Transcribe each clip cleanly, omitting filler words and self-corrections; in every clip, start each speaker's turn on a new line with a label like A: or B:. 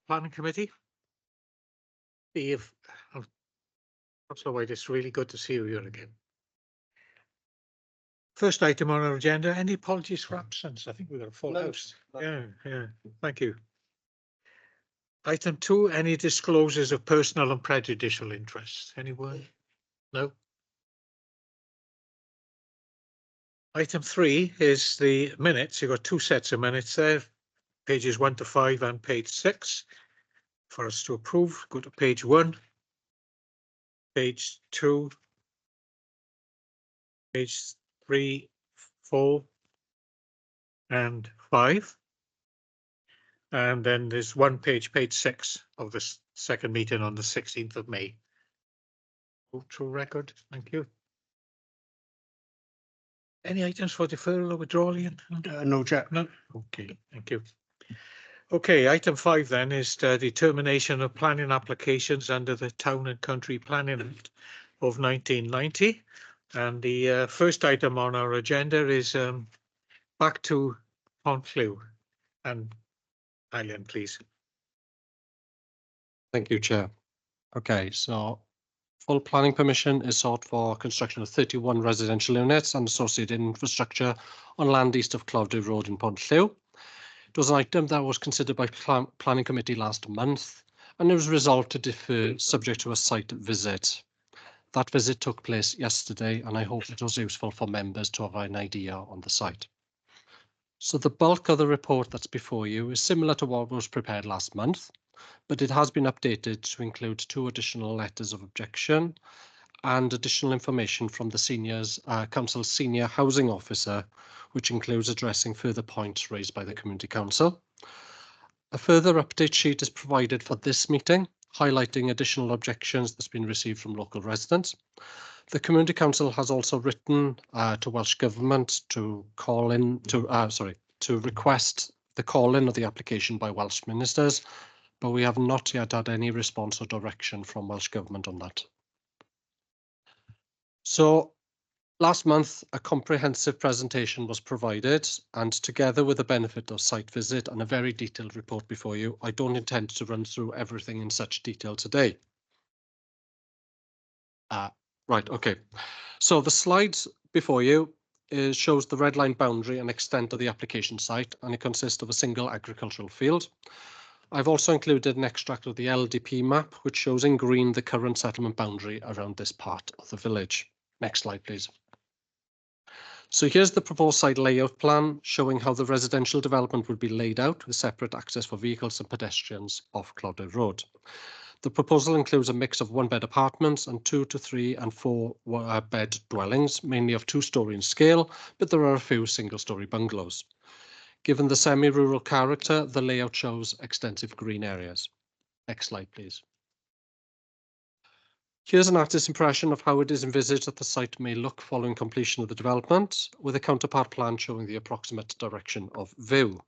A: Planning Committee. Councillor White, it's really good to see you here again. First item on our agenda, any apologies for absence? I think we've got a full house. Yeah, thank you. Item 2, any disclosures of personal and prejudicial interests? Anyone? No? Item 3 is the minutes. You've got 2 sets of minutes there, pages 1 to 5 and page 6 for us to approve. Go to page 1, page 2, page 3, 4 and 5. And then there's one page 6 of the second meeting on the 16th of May. Go to record. Thank you. Any items for deferral or withdrawal, Ian?
B: No, Chair.
A: No. Okay, thank you. Okay, item 5 then is the determination of planning applications under the Town and Country Planning Act of 1990. And the first item on our agenda is back to Pontclew and Eileen, please.
C: Thank you, Chair. Okay, so full planning permission is sought for construction of 31 residential units and associated infrastructure on land east of Clowdale Road in Pontclew. It was an item that was considered by Planning Committee last month, and it was resolved to defer subject to a site visit. That visit took place yesterday, and I hope it was useful for members to have an idea on the site. So the bulk of the report that's before you is similar to what was prepared last month, but it has been updated to include 2 additional letters of objection and additional information from the Council's Senior Housing Officer, which includes addressing further points raised by the Community Council. A further update sheet is provided for this meeting, highlighting additional objections that's been received from local residents. The Community Council has also written to Welsh Government to request the call-in of the application by Welsh ministers, but we have not yet had any response or direction from Welsh Government on that. So last month, a comprehensive presentation was provided, and together with the benefit of site visit and a very detailed report before you, I don't intend to run through everything in such detail today. Right, okay. So the slides before you shows the red line boundary and extent of the application site, and it consists of a single agricultural field. I've also included an extract of the LDP map, which shows in green the current settlement boundary around this part of the village. Next slide, please. So here's the proposed site layout plan showing how the residential development would be laid out with separate access for vehicles and pedestrians off Clowdale Road. The proposal includes a mix of 1-bed apartments and 2 to 3 and 4 bed dwellings, mainly of 2-storey in scale, but there are a few single-storey bungalows. Given the semi-rural character, the layout shows extensive green areas. Next slide, please. Here's an artist's impression of how it is envisaged that the site may look following completion of the development, with a counterpart plan showing the approximate direction of view.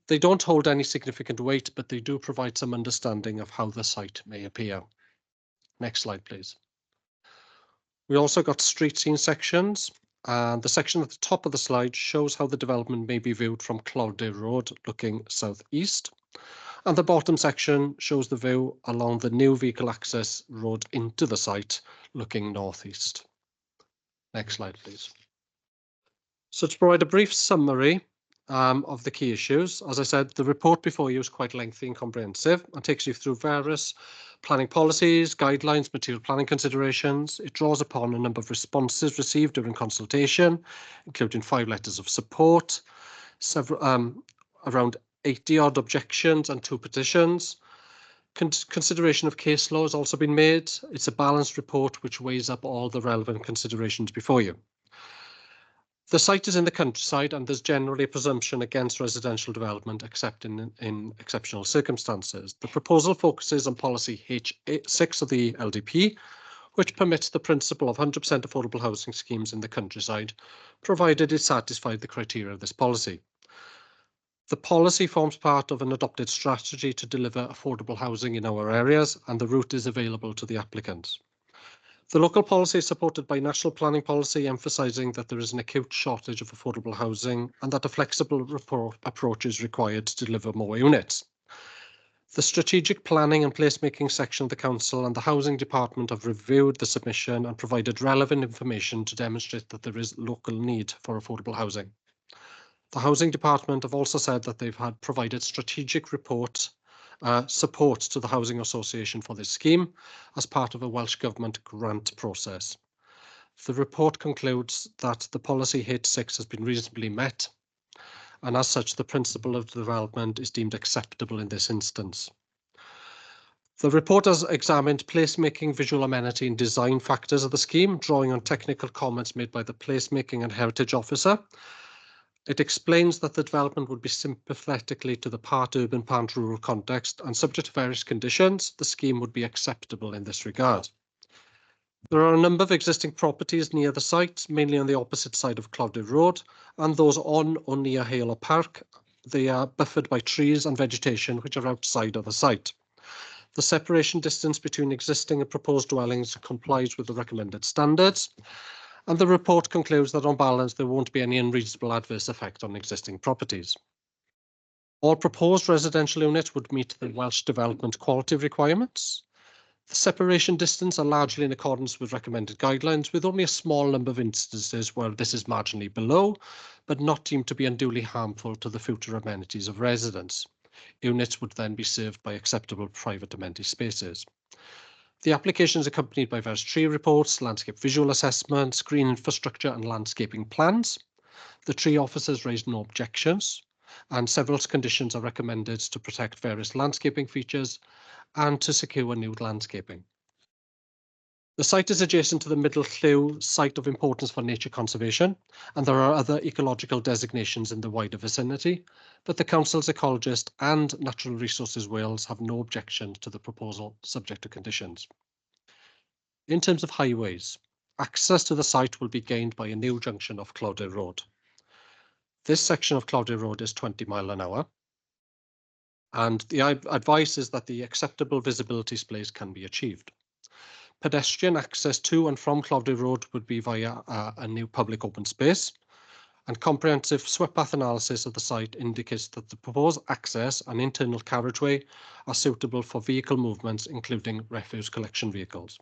C: They don't hold any significant weight, but they do provide some understanding of how the site may appear. Next slide, please. We also got street scene sections, and the section at the top of the slide shows how the development may be viewed from Clowdale Road looking southeast. And the bottom section shows the view along the new vehicle access road into the site looking northeast. Next slide, please. So to provide a brief summary of the key issues, as I said, the report before you is quite lengthy and comprehensive and takes you through various planning policies, guidelines, material planning considerations. It draws upon a number of responses received during consultation, including 5 letters of support, several around 80-odd objections and 2 petitions. Consideration of case law has also been made. It's a balanced report which weighs up all the relevant considerations before you. The site is in the countryside and there's generally a presumption against residential development except in exceptional circumstances. The proposal focuses on policy H6 of the LDP, which permits the principle of 100% affordable housing schemes in the countryside, provided it satisfied the criteria of this policy. The policy forms part of an adopted strategy to deliver affordable housing in our areas, and the route is available to the applicants. The local policy is supported by national planning policy, emphasising that there is an acute shortage of affordable housing and that a flexible approach is required to deliver more units. The strategic planning and placemaking section of the Council and the Housing Department have reviewed the submission and provided relevant information to demonstrate that there is local need for affordable housing. The Housing Department have also said that they've had provided strategic support to the Housing Association for this scheme as part of a Welsh Government grant process. The report concludes that the policy H6 has been reasonably met, and as such, the principle of development is deemed acceptable in this instance. The report has examined placemaking, visual amenity and design factors of the scheme, drawing on technical comments made by the placemaking and heritage officer. It explains that the development would be sympathetically to the part urban, part rural context, and subject to various conditions, the scheme would be acceptable in this regard. There are a number of existing properties near the site, mainly on the opposite side of Clowdyd Road, and those on or near Hale Park. They are buffered by trees and vegetation which are outside of the site. The separation distance between existing and proposed dwellings complies with the recommended standards, and the report concludes that on balance there won't be any unreasonable adverse effect on existing properties. All proposed residential units would meet the Welsh Development Quality requirements. The separation distance are largely in accordance with recommended guidelines, with only a small number of instances where this is marginally below, but not deemed to be unduly harmful to the future amenities of residents. Units would then be served by acceptable private amenity spaces. The application is accompanied by various tree reports, landscape visual assessments, green infrastructure and landscaping plans. The tree officers raised no objections, and several conditions are recommended to protect various landscaping features and to secure new landscaping. The site is adjacent to the Middle Lliw site of importance for nature conservation, and there are other ecological designations in the wider vicinity, but the Council's ecologist and Natural Resources Wales have no objection to the proposal subject to conditions. In terms of highways, access to the site will be gained by a new junction off Clowdyd Road. This section of Clowdyd Road is 20 miles an hour, and the advice is that the acceptable visibility displays can be achieved. Pedestrian access to and from Clowdyd Road would be via a new public open space, and comprehensive swept path analysis of the site indicates that the proposed access and internal carriageway are suitable for vehicle movements, including refuse collection vehicles.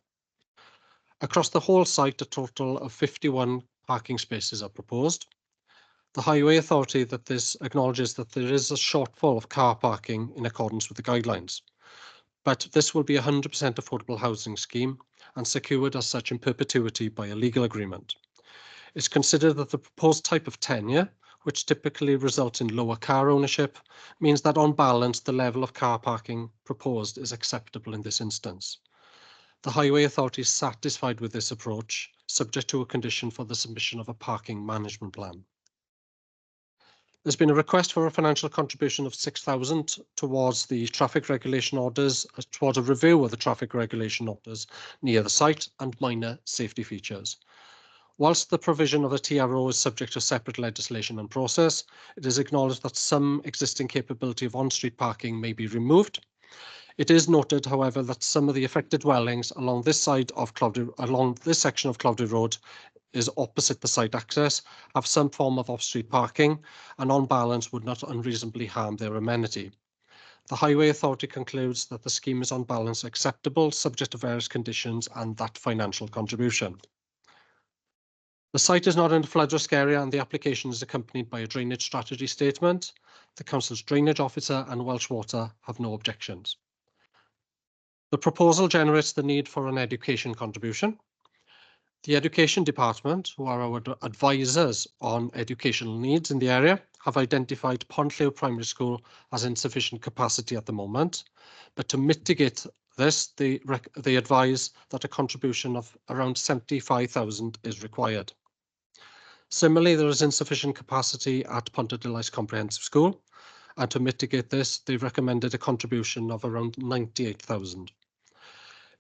C: Across the whole site, a total of 51 parking spaces are proposed. The Highway Authority acknowledges that there is a shortfall of car parking in accordance with the guidelines, but this will be a 100% affordable housing scheme and secured as such in perpetuity by a legal agreement. It's considered that the proposed type of tenure, which typically results in lower car ownership, means that on balance the level of car parking proposed is acceptable in this instance. The Highway Authority is satisfied with this approach, subject to a condition for the submission of a parking management plan. There's been a request for a financial contribution of £6,000 towards the traffic regulation orders, towards a review of the traffic regulation orders near the site and minor safety features. Whilst the provision of a TRO is subject to separate legislation and process, it is acknowledged that some existing capability of on-street parking may be removed. It is noted, however, that some of the affected dwellings along this section of Clowdyd Road is opposite the site access, have some form of off-street parking, and on balance would not unreasonably harm their amenity. The Highway Authority concludes that the scheme is on balance acceptable, subject to various conditions and that financial contribution. The site is not in a flood risk area and the application is accompanied by a drainage strategy statement. The Council's drainage officer and Welsh Water have no objections. The proposal generates the need for an education contribution. The Education Department, who are our advisors on educational needs in the area, have identified Pont Lliw Primary School as insufficient capacity at the moment, but to mitigate this, they advise that a contribution of around £75,000 is required. Similarly, there is insufficient capacity at Pontarddulais Comprehensive School, and to mitigate this, they recommended a contribution of around £98,000.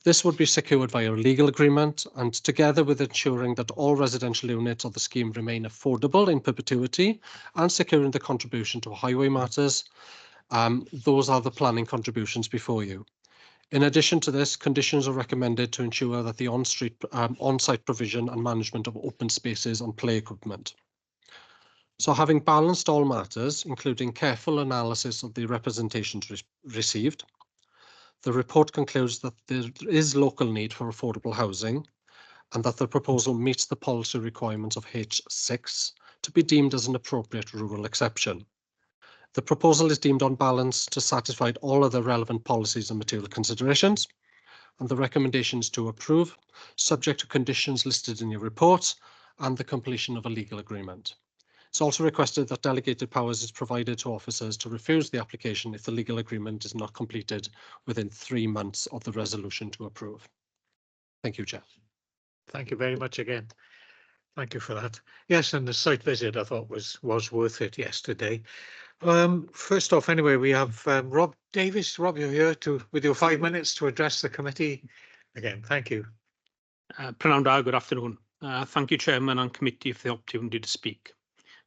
C: This would be secured via a legal agreement, and together with ensuring that all residential units of the scheme remain affordable in perpetuity and securing the contribution to highway matters, those are the planning contributions before you. In addition to this, conditions are recommended to ensure that the on-site provision and management of open spaces and play equipment. So having balanced all matters, including careful analysis of the representations received, The report concludes that there is local need for affordable housing and that the proposal meets the policy requirements of H6 to be deemed as an appropriate rural exception. The proposal is deemed on balance to satisfy all other relevant policies and material considerations, and the recommendation is to approve, subject to conditions listed in your report and the completion of a legal agreement. It's also requested that delegated powers is provided to officers to refuse the application if the legal agreement is not completed within 3 months of the resolution to approve. Thank you, Chair.
A: Thank you very much again. Thank you for that. Yes, and the site visit I thought was worth it yesterday. First off, anyway, we have Rob Davis. Rob, you're here with your 5 minutes to address the committee. Again, thank you.
B: Prynawn da, good afternoon. Thank you, Chairman and Committee, for the opportunity to speak.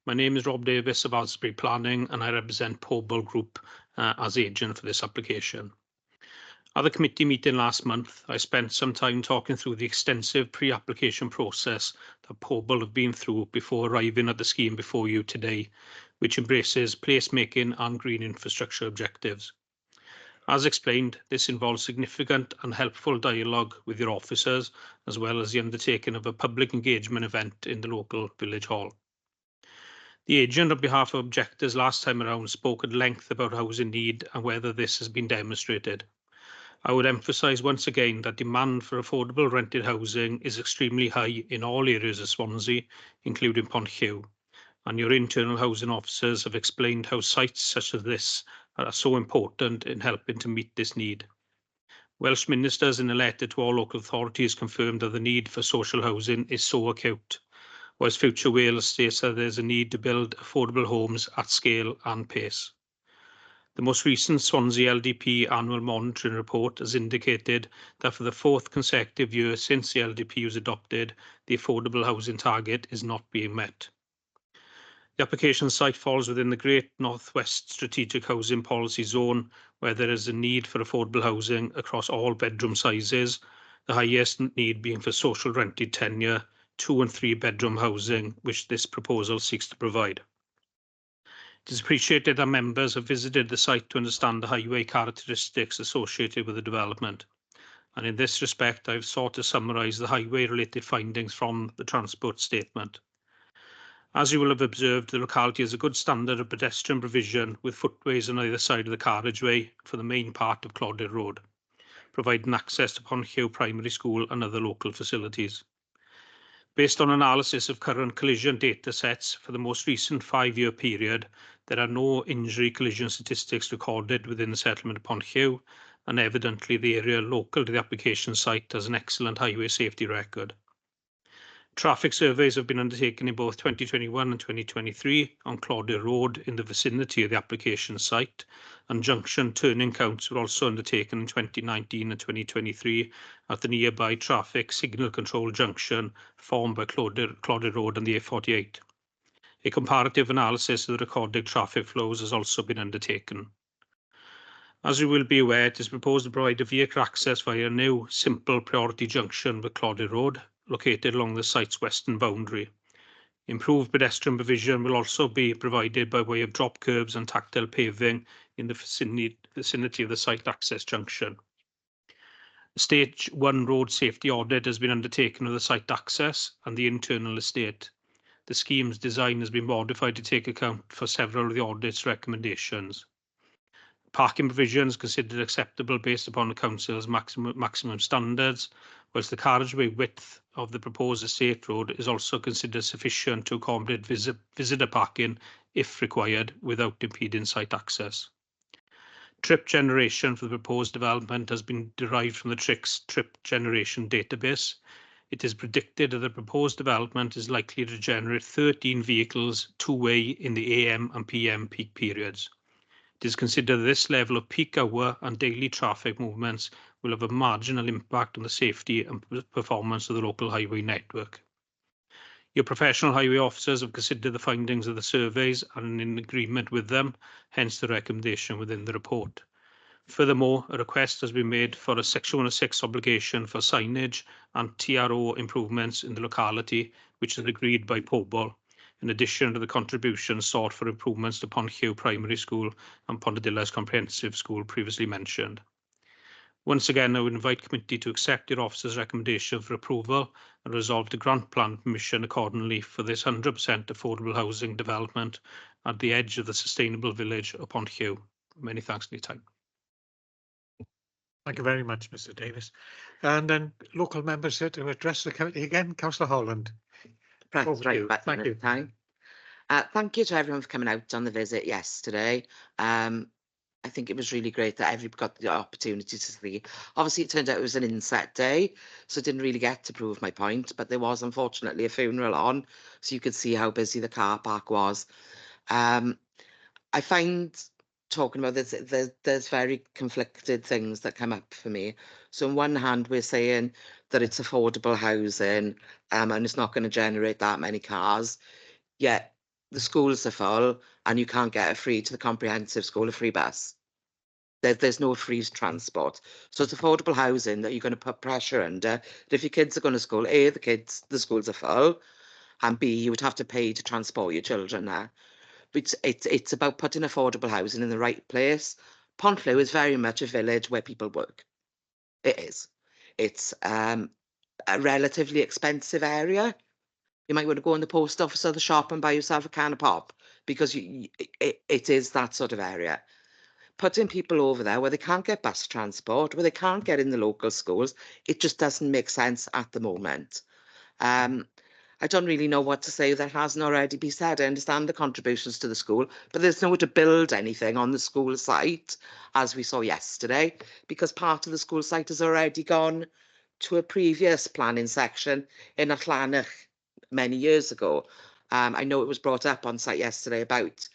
B: My name is Rob Davis of Aylesbury Planning, and I represent Pobl Group as agent for this application. At the committee meeting last month, I spent some time talking through the extensive pre-application process that Pobl have been through before arriving at the scheme before you today, which embraces placemaking and green infrastructure objectives. As explained, this involves significant and helpful dialogue with your officers, as well as the undertaking of a public engagement event in the local village hall. The agent, on behalf of objectors last time around, spoke at length about housing need and whether this has been demonstrated. I would emphasise once again that demand for affordable rented housing is extremely high in all areas of Swansea, including Ponchew, and your internal housing officers have explained how sites such as this are so important in helping to meet this need. Welsh ministers, in a letter to all local authorities, confirmed that the need for social housing is so acute, whilst Future Wales states that there is a need to build affordable homes at scale and pace. The most recent Swansea LDP annual monitoring report has indicated that for the 4th consecutive year since the LDP was adopted, the affordable housing target is not being met. The application site falls within the Great North West Strategic Housing Policy Zone, where there is a need for affordable housing across all bedroom sizes, the highest need being for social rented tenure, 2 and 3 bedroom housing, which this proposal seeks to provide. It is appreciated that members have visited the site to understand the highway characteristics associated with the development. And in this respect, I've sought to summarise the highway-related findings from the transport statement. As you will have observed, the locality has a good standard of pedestrian provision with footways on either side of the carriageway for the main part of Clodagh Road, providing access to Ponchew Primary School and other local facilities. Based on analysis of current collision data sets for the most recent 5-year period, there are no injury collision statistics recorded within the settlement of Ponchew, and evidently the area local to the application site has an excellent highway safety record. Traffic surveys have been undertaken in both 2021 and 2023 on Clodagh Road in the vicinity of the application site, and junction turning counts were also undertaken in 2019 and 2023 at the nearby traffic signal control junction formed by Clodagh Road and the A48. A comparative analysis of the recorded traffic flows has also been undertaken. As you will be aware, it is proposed to provide a vehicle access via a new simple priority junction with Clodagh Road, located along the site's western boundary. Improved pedestrian provision will also be provided by way of drop curbs and tactile paving in the vicinity of the site access junction. A Stage 1 road safety audit has been undertaken of the site access and the internal estate. The scheme's design has been modified to take account for several of the audit's recommendations. Parking provisions considered acceptable based upon the Council's maximum standards, whilst the carriageway width of the proposed estate road is also considered sufficient to accommodate visitor parking if required without impeding site access. Trip generation for the proposed development has been derived from the TRICS trip generation database. It is predicted that the proposed development is likely to generate 13 vehicles two-way in the AM and PM peak periods. It is considered that this level of peak hour and daily traffic movements will have a marginal impact on the safety and performance of the local highway network. Your professional highway officers have considered the findings of the surveys and are in agreement with them, hence the recommendation within the report. Furthermore, a request has been made for a Section 106 obligation for signage and TRO improvements in the locality, which is agreed by Pobl, in addition to the contributions sought for improvements to Ponchew Primary School and Pondydilas Comprehensive School previously mentioned. Once again, I would invite committee to accept your officer's recommendation for approval and resolve to grant planning permission accordingly for this 100% affordable housing development at the edge of the sustainable village of Ponthieu. Many thanks for your time.
A: Thank you very much, Mr Davis. And then local members here to address the committee again. Councillor Holland.
D: Press
A: Over to
D: right
A: you.
D: button
A: Thank
D: at
A: you.
D: the time. Thank you to everyone for coming out on the visit yesterday. I think it was really great that everybody got the opportunity to see. Obviously, it turned out it was an inset day, so I didn't really get to prove my point, but there was unfortunately a funeral on, so you could see how busy the car park was. I find talking about this, there's very conflicted things that come up for me. So on one hand, we're saying that it's affordable housing and it's not going to generate that many cars, yet the schools are full and you can't get a free to the comprehensive school, a free bus. There's no free transport. So it's affordable housing that you're going to put pressure under. That if your kids are going to school, A, the schools are full, and B, you would have to pay to transport your children there. But it's about putting affordable housing in the right place. Ponthieu is very much a village where people work. It is. It's a relatively expensive area. You might want to go in the post office or the shop and buy yourself a can of pop, because it is that sort of area. Putting people over there where they can't get bus transport, where they can't get in the local schools, it just doesn't make sense at the moment. I don't really know what to say that hasn't already been said. I understand the contributions to the school, but there's nowhere to build anything on the school site, as we saw yesterday, because part of the school site has already gone to a previous planning section in Atlanach many years ago. I know it was brought up on site yesterday about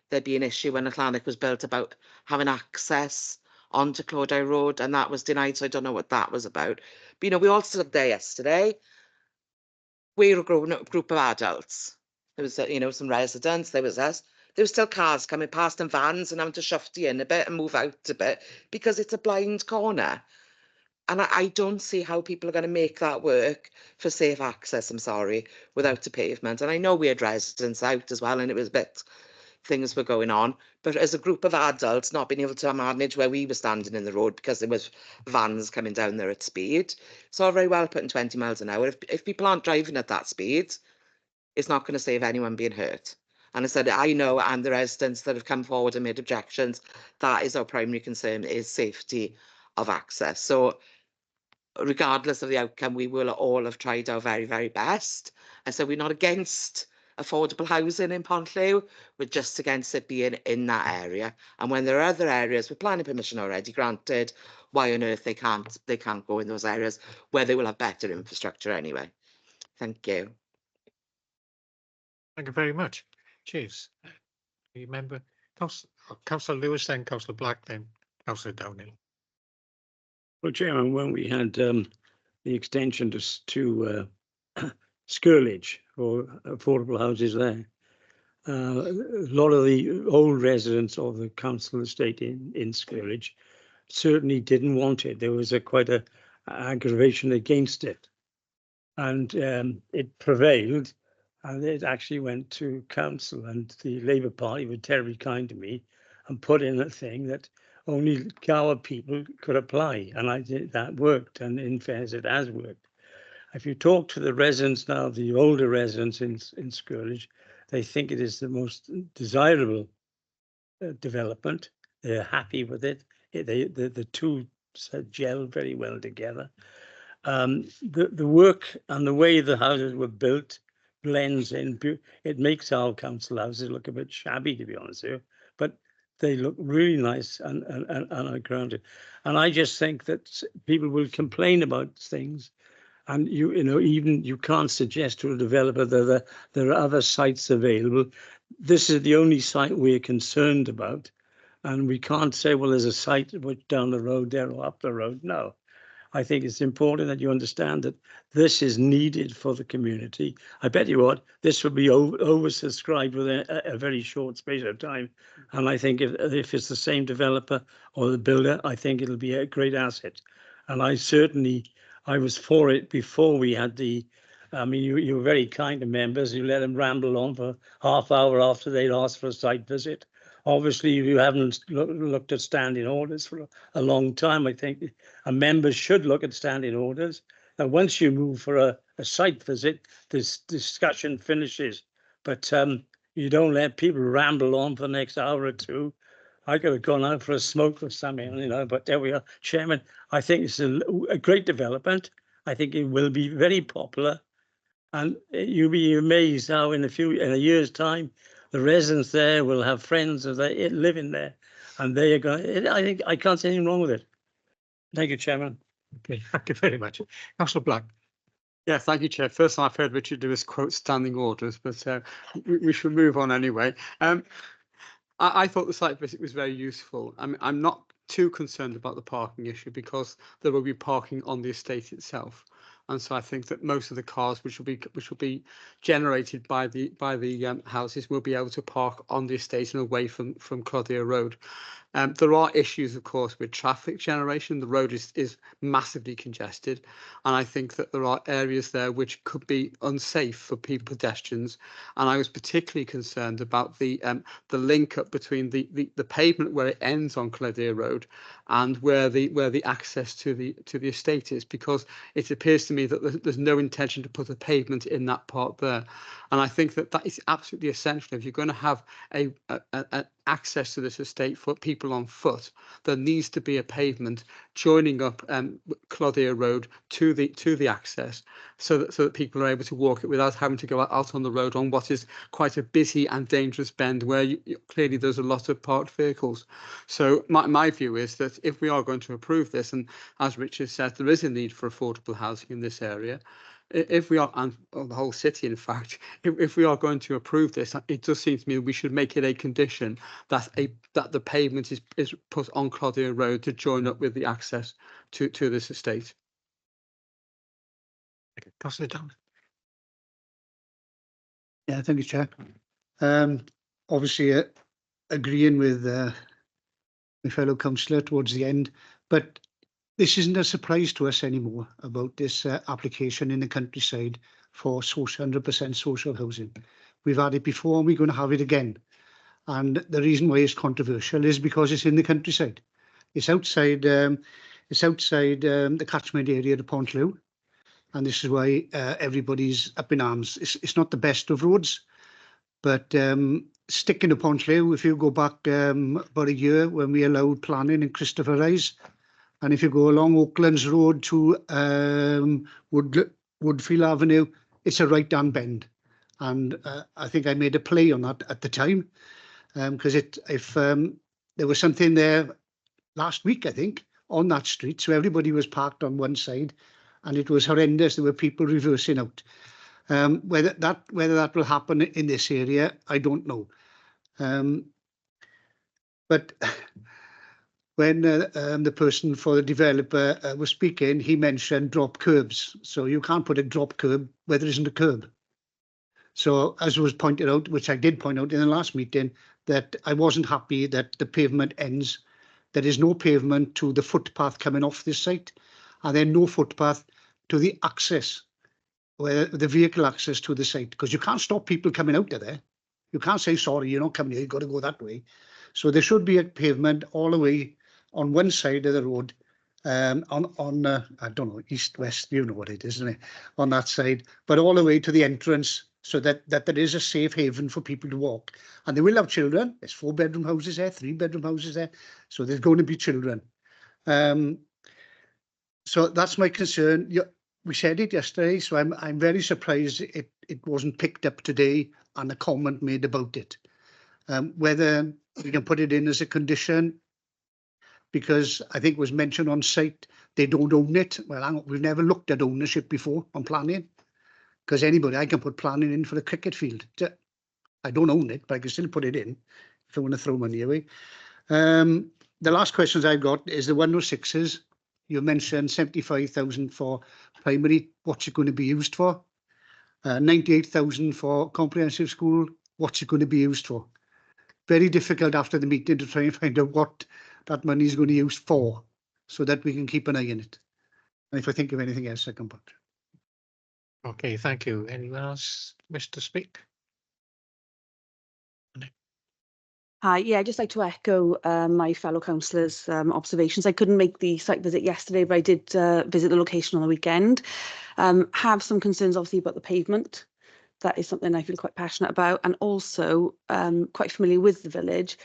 D: there'd be an issue when Atlantic was built about having access onto Clodagh Road, and that was denied, so I don't know what that was about. But, you know, we all stood there yesterday. We're a group of adults. There was, you know, some residents, there was us. There were still cars coming past and vans, and having to shufty in a bit and move out a bit because it's a blind corner. And I don't see how people are going to make that work for safe access, I'm sorry, without a pavement. And I know we had residents out as well, and it was a bit, things were going on. But as a group of adults, not being able to manage where we were standing in the road because there was vans coming down there at speed. It's all very well putting 20 miles an hour. If people aren't driving at that speed, it's not going to save anyone being hurt. And I said, I know, and the residents that have come forward and made objections, that is our primary concern, is safety of access. So regardless of the outcome, we will all have tried our very, very best. And so we're not against affordable housing in Ponthieu, we're just against it being in that area. And when there are other areas with planning permission already granted, why on earth they can't go in those areas where they will have better infrastructure anyway. Thank you.
A: Thank you very much. Cheers. Remember, Councillor Lewis, then Councillor Black, then Councillor Downing.
E: Well, Chairman, when we had the extension to Skirlage for affordable houses there, a lot of the old residents of the council estate in Skirlage certainly didn't want it. There was quite a aggravation against it, and it prevailed, and it actually went to council, and the Labour Party were terribly kind to me and put in a thing that only Gower people could apply, and I did that worked, and in fairness, it has worked. If you talk to the residents now, the older residents in Skirlage, they think it is the most desirable development. They're happy with it. The two gel very well together. The work and the way the houses were built blends in. It makes our council houses look a bit shabby, to be honest with you, but they look really nice and are grounded. And I just think that people will complain about things, and you know, even you can't suggest to a developer that there are other sites available. This is the only site we're concerned about, and we can't say, well, there's a site down the road there or up the road. No. I think it's important that you understand that this is needed for the community. I bet you what, this will be oversubscribed within a very short space of time. And I think if it's the same developer or the builder, I think it'll be a great asset. And I was for it before we had I mean, you were very kind to members. You let them ramble on for half hour after they'd asked for a site visit. Obviously, you haven't looked at standing orders for a long time. I think members should look at standing orders. And once you move for a site visit, this discussion finishes. But you don't let people ramble on for the next hour or two. I could have gone out for a smoke or something, you know, but there we are. Chairman, I think it's a great development. I think it will be very popular. And you'll be amazed how in a year's time, the residents there will have friends of they living there, and they are going. I think I can't see anything wrong with it. Thank you, Chairman.
A: Okay, thank you very much. Councillor Black.
F: Yeah, thank you, Chair. First time I've heard Richard do is quote standing orders, but we should move on anyway. I thought the site visit was very useful. I'm not too concerned about the parking issue because there will be parking on the estate itself, and so I think that most of the cars which will be generated by the houses will be able to park on the estate and away from Clodagh Road. There are issues, of course, with traffic generation. The road is massively congested, and I think that there are areas there which could be unsafe for pedestrians. And I was particularly concerned about the link up between the pavement where it ends on Clodagh Road and where the access to the estate is, because it appears to me that there's no intention to put a pavement in that part there. And I think that is absolutely essential. If you're going to have a access to this estate for people on foot, there needs to be a pavement joining up Clodagh Road to the access, so that people are able to walk it without having to go out on the road on what is quite a busy and dangerous bend where clearly there's a lot of parked vehicles. So my view is that if we are going to approve this, and as Richard said, there is a need for affordable housing in this area, if we are, and the whole city, in fact, if we are going to approve this, it does seem to me we should make it a condition that the pavement is put on Clodagh Road to join up with the access to this estate.
A: Okay, Councillor Down.
G: Yeah, thank you, Chair. Obviously, agreeing with my fellow councillor towards the end, but this isn't a surprise to us anymore about this application in the countryside for 100% social housing. We've had it before and we're going to have it again. And the reason why it's controversial is because it's in the countryside. It's outside the catchment area of Pontlew. And this is why everybody's up in arms. It's not the best of roads, but sticking to Pontlew, if you go back about a year when we allowed planning in Christopher Rise, and if you go along Oaklands Road to Woodfield Avenue, it's a right-hand bend. And I think I made a play on that at the time, because there was something there last week, I think, on that street. So everybody was parked on one side, and it was horrendous. There were people reversing out. Whether that will happen in this area, I don't know. But when the person for the developer was speaking, he mentioned drop curbs. So you can't put a drop curb where there isn't a curb. So as was pointed out, which I did point out in the last meeting, that I wasn't happy that the pavement ends. There is no pavement to the footpath coming off this site, and then no footpath to the access, where the vehicle access to the site, because you can't stop people coming out of there. You can't say, sorry, you're not coming here, you've got to go that way. So there should be a pavement all the way on one side of the road, on I don't know, east, west, you know what it is, isn't it? On that side, but all the way to the entrance, so that there is a safe haven for people to walk. And they will have children. There's 4-bedroom houses there, 3-bedroom houses there. So there's going to be children. So that's my concern. We said it yesterday, so I'm very surprised it wasn't picked up today and a comment made about it. Whether we can put it in as a condition, because I think it was mentioned on site, they don't own it. Well, hang on, we've never looked at ownership before on planning, because I can put planning in for a cricket field. I don't own it, but I can still put it in if I want to throw money away. The last questions I've got is the 106s. You mentioned 75,000 for primary. What's it going to be used for? 98,000 for comprehensive school. What's it going to be used for? Very difficult after the meeting to try and find out what that money is going to be used for, so that we can keep an eye on it. And if I think of anything else, I come back.
A: Okay, thank you. Anyone else wish to speak?
H: Hi, yeah, I'd just like to echo my fellow councillors' observations. I couldn't make the site visit yesterday, but I did visit the location on the weekend. Have some concerns, obviously, about the pavement. That is something I feel quite passionate about, and also quite familiar with the village.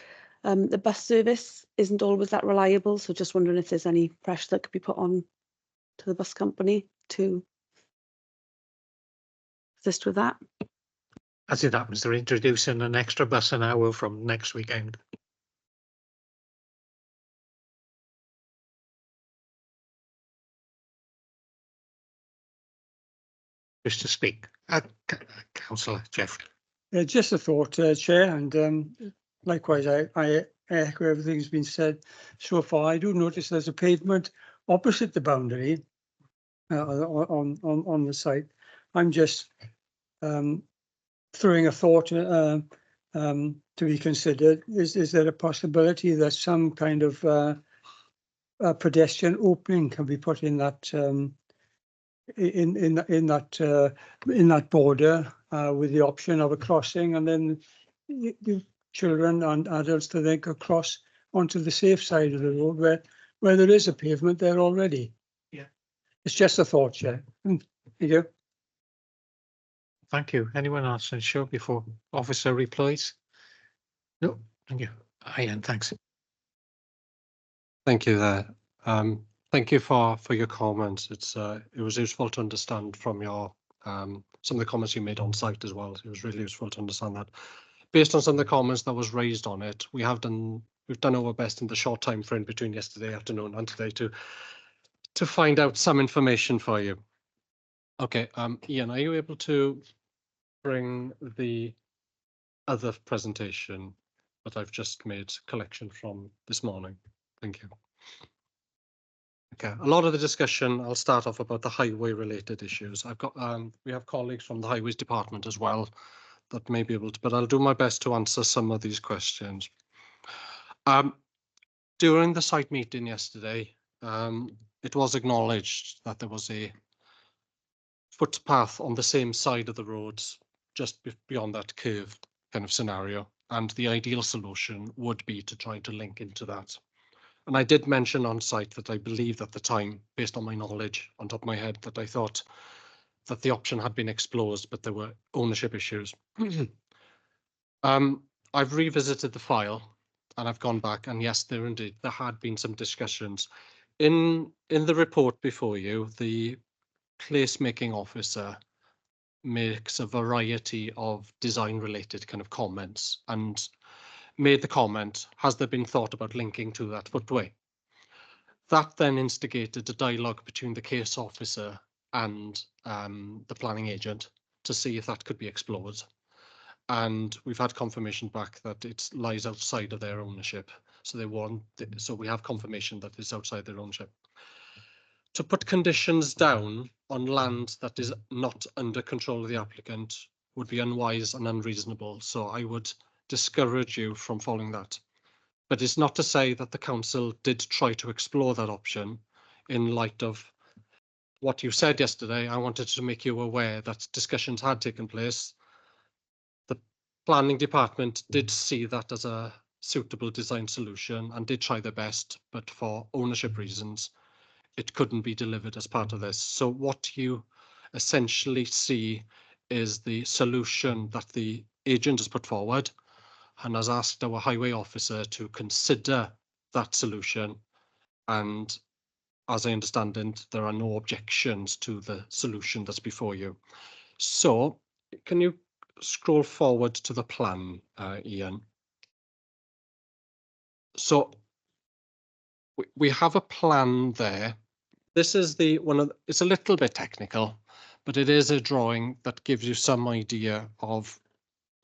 H: The bus service isn't always that reliable, so just wondering if there's any pressure that could be put on to the bus company to assist with that.
A: As it happens, they're introducing an extra bus an hour from next weekend. Wish to speak. Councillor Jeffrey.
E: Just a thought, Chair, and likewise, I echo everything's been said so far. I do notice there's a pavement opposite the boundary on the site. I'm just throwing a thought to be considered. Is there a possibility that some kind of a pedestrian opening can be put in that in that border with the option of a crossing, and then the children and adults to then cross onto the safe side of the road where there is a pavement there already.
A: Yeah,
E: it's just a thought, Chair. Thank you.
A: Thank you. Anyone else? And sure, before officer replies. No, thank you. Ian, thanks.
C: Thank you there. Thank you for your comments. It was useful to understand from your some of the comments you made on site as well. It was really useful to understand that. Based on some of the comments that was raised on it, we've done our best in the short time frame between yesterday afternoon and today to find out some information for you. Okay, Ian, are you able to bring the other presentation that I've just made collection from this morning? Thank you. Okay, a lot of the discussion, I'll start off about the highway related issues. I've got we have colleagues from the highways department as well that may be able to, but I'll do my best to answer some of these questions. During the site meeting yesterday, it was acknowledged that there was a footpath on the same side of the roads just beyond that curve kind of scenario, and the ideal solution would be to try to link into that. And I did mention on site that I believed at the time, based on my knowledge on top of my head, that I thought that the option had been explored, but there were ownership issues. I've revisited the file and I've gone back, and yes, there had been some discussions. In the report before you, the placemaking officer makes a variety of design related kind of comments and made the comment, has there been thought about linking to that footway? That then instigated a dialogue between the case officer and the planning agent to see if that could be explored. And we've had confirmation back that it lies outside of their ownership. So we have confirmation that it's outside their ownership. To put conditions down on land that is not under control of the applicant would be unwise and unreasonable. So I would discourage you from following that. But it's not to say that the council did try to explore that option in light of what you said yesterday. I wanted to make you aware that discussions had taken place. The planning department did see that as a suitable design solution and did try their best, but for ownership reasons, it couldn't be delivered as part of this. So what you essentially see is the solution that the agent has put forward and has asked our highway officer to consider that solution. And as I understand it, there are no objections to the solution that's before you. So can you scroll forward to the plan, Ian? So we have a plan there. This is it's a little bit technical, but it is a drawing that gives you some idea of,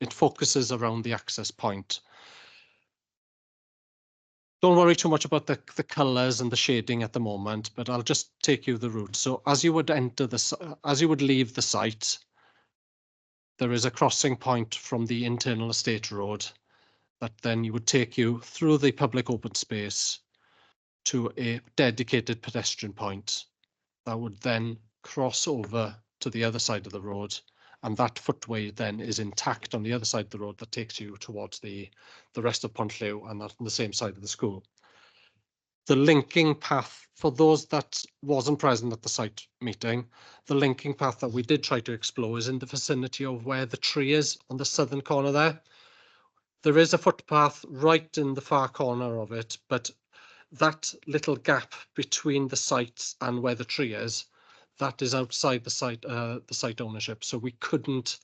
C: it focuses around the access point. Don't worry too much about the colors and the shading at the moment, but I'll just take you the route. So as you would leave the site, there is a crossing point from the internal estate road that then would take you through the public open space to a dedicated pedestrian point that would then cross over to the other side of the road and that footway then is intact on the other side of the road that takes you towards the rest of Pontllew, and that's on the same side of the school. The linking path, for those that wasn't present at the site meeting, the linking path that we did try to explore is in the vicinity of where the tree is on the southern corner there. There is a footpath right in the far corner of it, but that little gap between the site and where the tree is, that is outside the site ownership. So we couldn't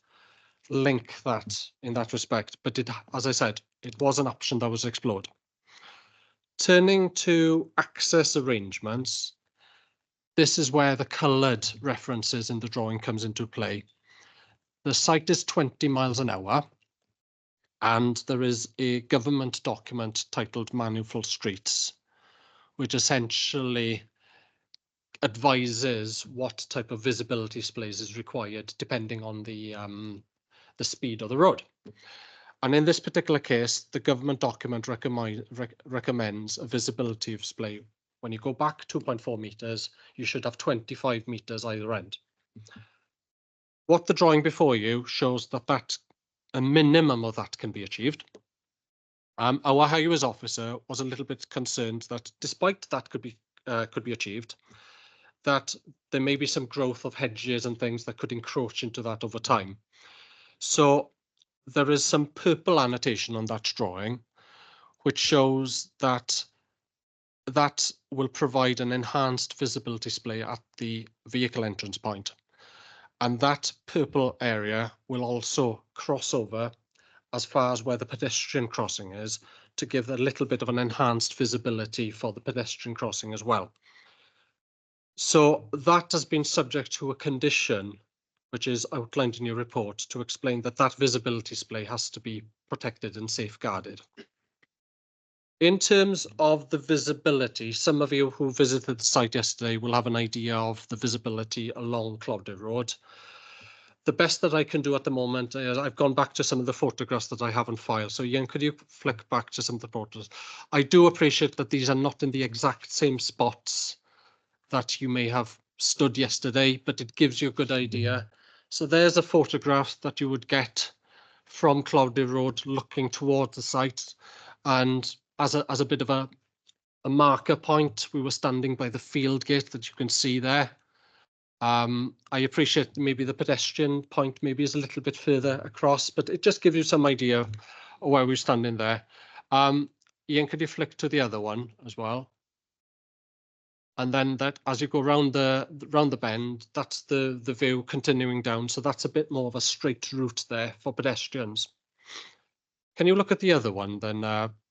C: link that in that respect, but it, as I said, it was an option that was explored. Turning to access arrangements, this is where the coloured references in the drawing comes into play. The site is 20 miles an hour, and there is a government document titled Manual Streets, which essentially advises what type of visibility displays is required depending on the speed of the road. And in this particular case, the government document recommends a visibility display. When you go back 2.4 meters, you should have 25 meters either end. What the drawing before you shows that a minimum of that can be achieved. Our highways officer was a little bit concerned that despite that could be achieved, that there may be some growth of hedges and things that could encroach into that over time. So there is some purple annotation on that drawing, which shows that that will provide an enhanced visibility display at the vehicle entrance point. And that purple area will also cross over as far as where the pedestrian crossing is, to give a little bit of an enhanced visibility for the pedestrian crossing as well. So that has been subject to a condition which is outlined in your report to explain that that visibility display has to be protected and safeguarded. In terms of the visibility, some of you who visited the site yesterday will have an idea of the visibility along Clodagh Road. The best that I can do at the moment is I've gone back to some of the photographs that I have on file. So Ian, could you flick back to some of the photos? I do appreciate that these are not in the exact same spots that you may have stood yesterday, but it gives you a good idea. So there's a photograph that you would get from Clodagh Road looking towards the site. And as a bit of a marker point, we were standing by the field gate that you can see there. I appreciate maybe the pedestrian point maybe is a little bit further across, but it just gives you some idea of where we're standing there. Ian, could you flick to the other one as well? And then that, as you go round the bend, that's the view continuing down. So that's a bit more of a straight route there for pedestrians. Can you look at the other one then,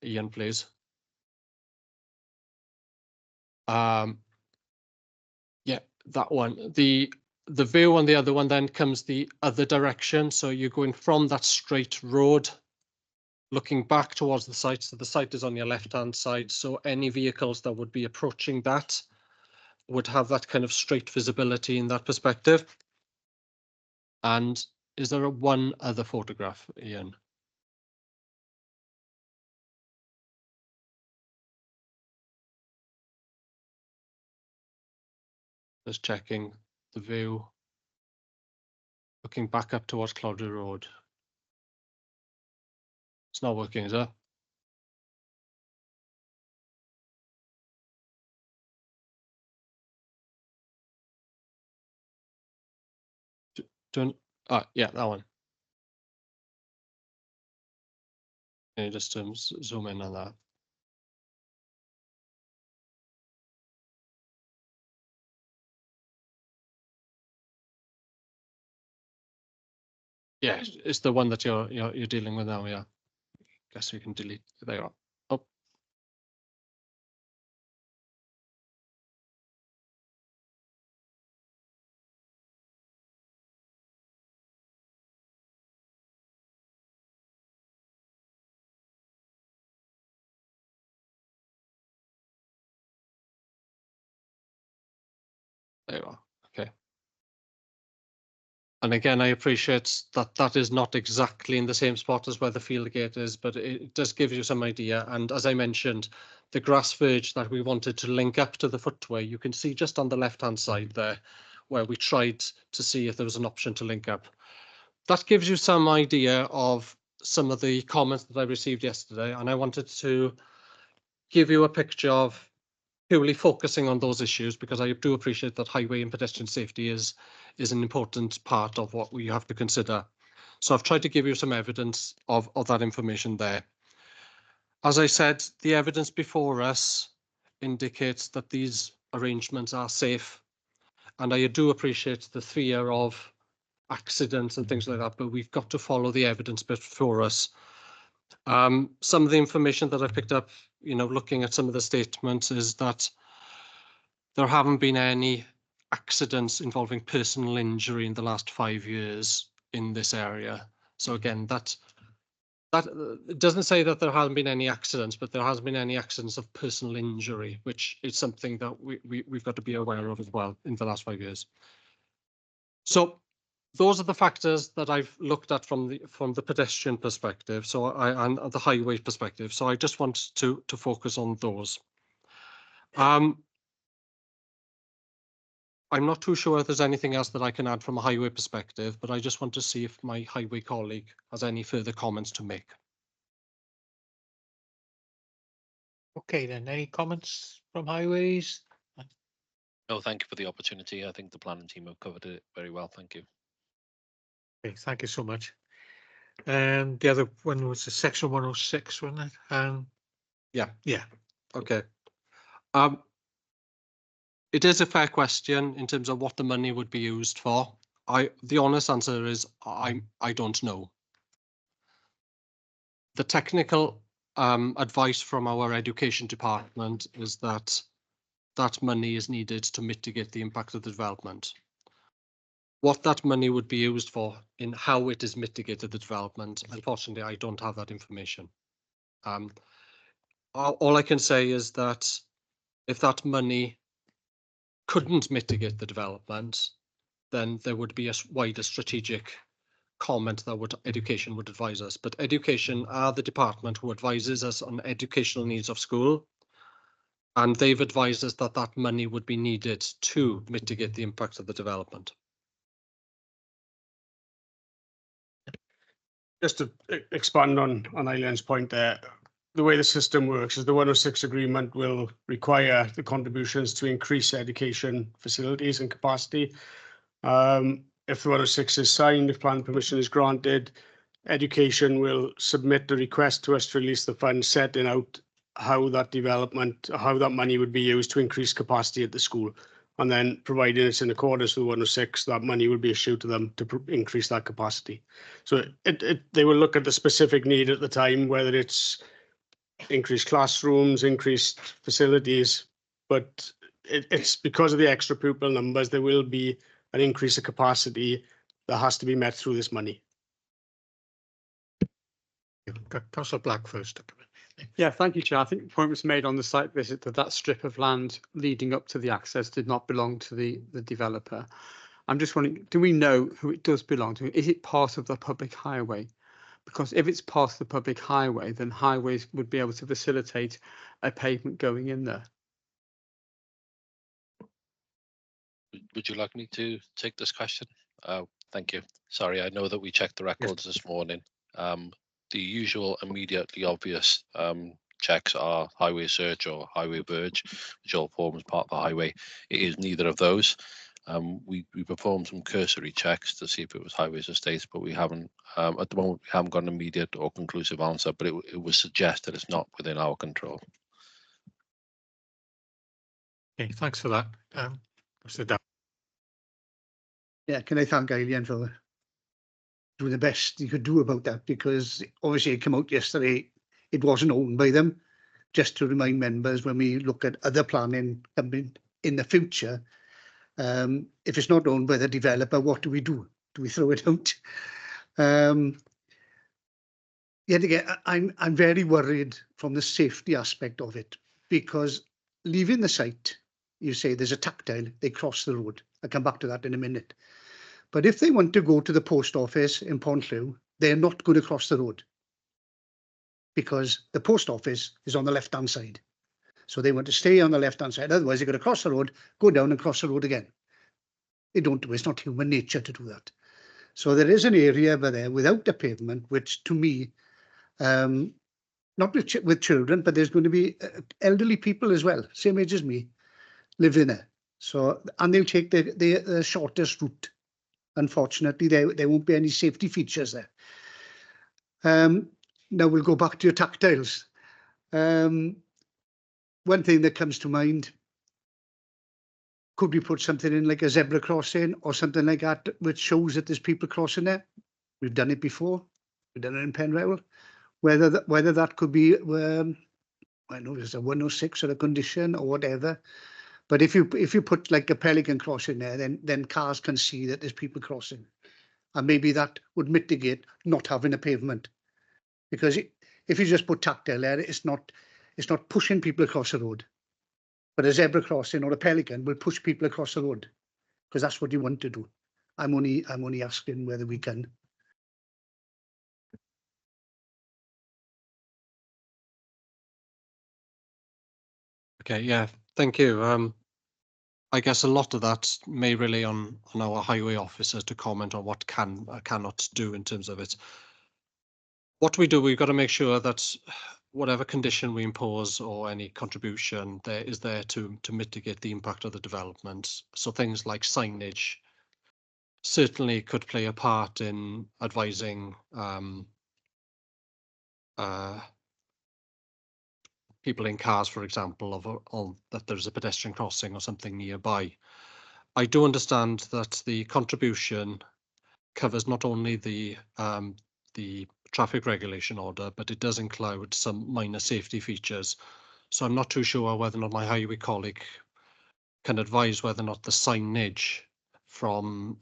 C: Ian, please? Yeah, that one. The view on the other one then comes the other direction. So you're going from that straight road, looking back towards the site. So the site is on your left-hand side. So any vehicles that would be approaching that would have that kind of straight visibility in that perspective. And is there one other photograph, Ian? Just checking the view. Looking back up towards Clodagh Road. It's not working, is it? Yeah, that one. Can you just zoom in on that? Yeah, it's the one that you're dealing with now. Yeah, guess we can delete. There you are. Oh, there you are. Okay. And again, I appreciate that that is not exactly in the same spot as where the field gate is, but it does give you some idea. And as I mentioned, the grass verge that we wanted to link up to the footway, you can see just on the left-hand side there, where we tried to see if there was an option to link up. that gives you some idea of some of the comments that I received yesterday, and I wanted to give you a picture of purely focusing on those issues, because I do appreciate that highway and pedestrian safety is an important part of what we have to consider. So I've tried to give you some evidence of that information there. As I said, the evidence before us indicates that these arrangements are safe, and I do appreciate the fear of accidents and things like that, but we've got to follow the evidence before us. Some of the information that I picked up, looking at some of the statements, is that there haven't been any accidents involving personal injury in the last 5 years in this area. So again, that it doesn't say that there hasn't been any accidents, but there hasn't been any accidents of personal injury, which is something that we've got to be aware of as well in the last 5 years. So those are the factors that I've looked at from the pedestrian perspective, and the highway perspective. So I just want to focus on those. I'm not too sure if there's anything else that I can add from a highway perspective, but I just want to see if my highway colleague has any further comments to make.
A: Okay, then any comments from highways?
I: No, thank you for the opportunity. I think the planning team have covered it very well. Thank you.
A: Okay, thank you so much. And the other one was the section 106, wasn't it? Yeah.
C: Okay. It is a fair question in terms of what the money would be used for. The honest answer is I don't know. The technical advice from our education department is that money is needed to mitigate the impact of the development. What that money would be used for, in how it is mitigated the development, unfortunately, I don't have that information. All I can say is that if that money couldn't mitigate the development, then there would be a wider strategic comment that education would advise us. But education are the department who advises us on educational needs of school, and they've advised us that that money would be needed to mitigate the impact of the development.
F: Just to expand on Eileen's point there, the way the system works is the 106 agreement will require the contributions to increase education facilities and capacity. If the 106 is signed, if planning permission is granted, education will submit the request to us to release the funds, setting out how that money would be used to increase capacity at the school. And then, providing it's in accordance with 106, that money will be issued to them to increase that capacity. So they will look at the specific need at the time, whether it's increased classrooms, increased facilities, but it's because of the extra pupil numbers, there will be an increase of capacity that has to be met through this money.
A: Councillor Black first.
F: Yeah, thank you, Chair. I think the point was made on the site visit that strip of land leading up to the access did not belong to the developer. I'm just wondering, do we know who it does belong to? Is it part of the public highway? Because if it's part of the public highway, then highways would be able to facilitate a pavement going in there.
I: Would you like me to take this question? Thank you. Sorry, I know that we checked the records this morning. The usual immediately obvious checks are highway search or highway verge, which all forms part of the highway. It is neither of those. We performed some cursory checks to see if it was highways or estates, but we haven't, at the moment, we haven't got an immediate or conclusive answer, but it was suggested it's not within our control.
A: Okay, thanks for that. Mr. Dow.
G: Yeah, can I thank Eileen for doing the best you could do about that, because obviously it came out yesterday, it wasn't owned by them. Just to remind members, when we look at other planning coming in the future, if it's not owned by the developer, what do we do? Do we throw it out? Yet again, I'm very worried from the safety aspect of it, because leaving the site, you say there's a tactile, they cross the road. I'll come back to that in a minute. But if they want to go to the post office in Pontllew, they're not going to cross the road, because the post office is on the left-hand side. So they want to stay on the left-hand side. Otherwise, they're going to cross the road, go down and cross the road again. They don't do it. It's not human nature to do that. So there is an area over there without the pavement, which to me, not with children, but there's going to be elderly people as well, same age as me, live in there. So, and they'll take the shortest route. Unfortunately, there won't be any safety features there. Now we'll go back to your tactiles. One thing that comes to mind, could we put something in like a zebra crossing or something like that, which shows that there's people crossing there? We've done it before. We've done it in Penrewell. Whether that could be, I know there's a 106 or a condition or whatever. But if you put like a pelican crossing there, then cars can see that there's people crossing, and maybe that would mitigate not having a pavement. Because if you just put tactile there, it's not pushing people across the road. But a zebra crossing or a pelican will push people across the road, because that's what you want to do. I'm only asking whether we can.
C: Okay, yeah, thank you. I guess a lot of that may rely on our highway officers to comment on what can or cannot do in terms of it. What we do, we've got to make sure that whatever condition we impose or any contribution there is there to mitigate the impact of the development. So things like signage certainly could play a part in advising people in cars, for example, of that there's a pedestrian crossing or something nearby. I do understand that the contribution covers not only the traffic regulation order, but it does include some minor safety features. So I'm not too sure whether or not my highway colleague can advise whether or not the signage from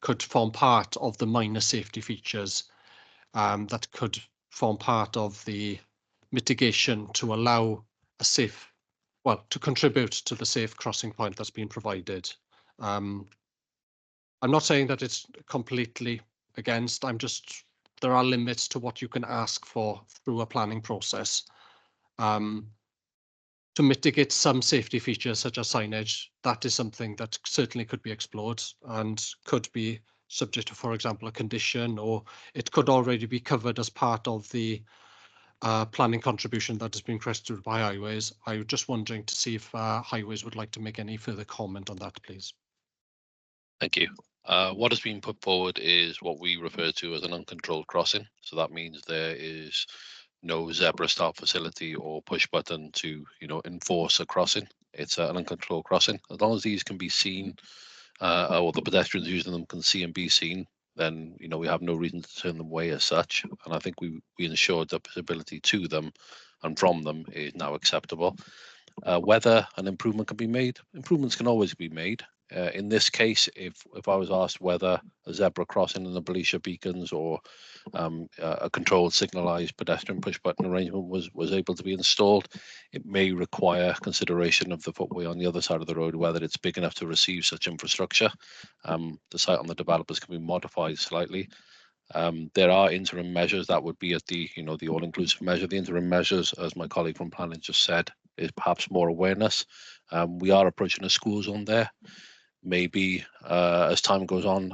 C: could form part of the minor safety features that could form part of the mitigation to allow a safe, well, to contribute to the safe crossing point that's been provided. I'm not saying that it's completely against, there are limits to what you can ask for through a planning process. To mitigate some safety features such as signage, that is something that certainly could be explored and could be subject to, for example, a condition, or it could already be covered as part of the planning contribution that has been requested by highways. I was just wondering to see if highways would like to make any further comment on that, please.
I: Thank you. What has been put forward is what we refer to as an uncontrolled crossing. So that means there is no zebra stop facility or push button to, enforce a crossing. It's an uncontrolled crossing. As long as these can be seen, or the pedestrians using them can see and be seen, then we have no reason to turn them away as such. And I think we ensured that visibility to them and from them is now acceptable. Whether an improvement can be made, improvements can always be made. In this case, if I was asked whether a zebra crossing and the Belisha beacons or a controlled signalised pedestrian push button arrangement was able to be installed, it may require consideration of the footway on the other side of the road, whether it's big enough to receive such infrastructure. The site on the developers can be modified slightly. There are interim measures that would be at the all-inclusive measure. The interim measures, as my colleague from planning just said, is perhaps more awareness. We are approaching a school zone there. Maybe as time goes on,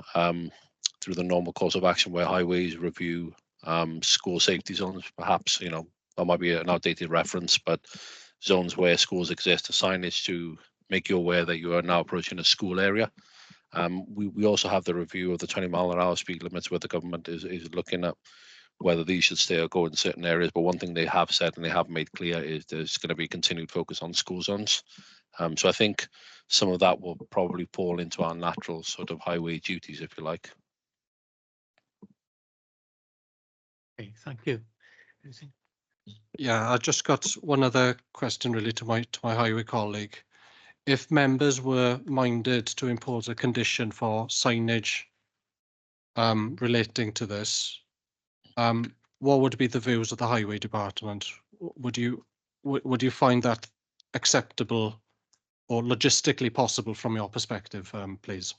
I: through the normal course of action where highways review school safety zones, perhaps, that might be an outdated reference, but zones where schools exist, a signage to make you aware that you are now approaching a school area. We also have the review of the 20-mile-an-hour speed limits, where the government is looking at whether these should stay or go in certain areas. But one thing they have said and they have made clear is there's going to be continued focus on school zones. So I think some of that will probably fall into our natural sort of highway duties, if you like.
A: Okay, thank you.
C: Yeah, I just got one other question really to my highway colleague. If members were minded to impose a condition for signage relating to this, what would be the views of the highway department? Would you find that acceptable or logistically possible from your perspective, please?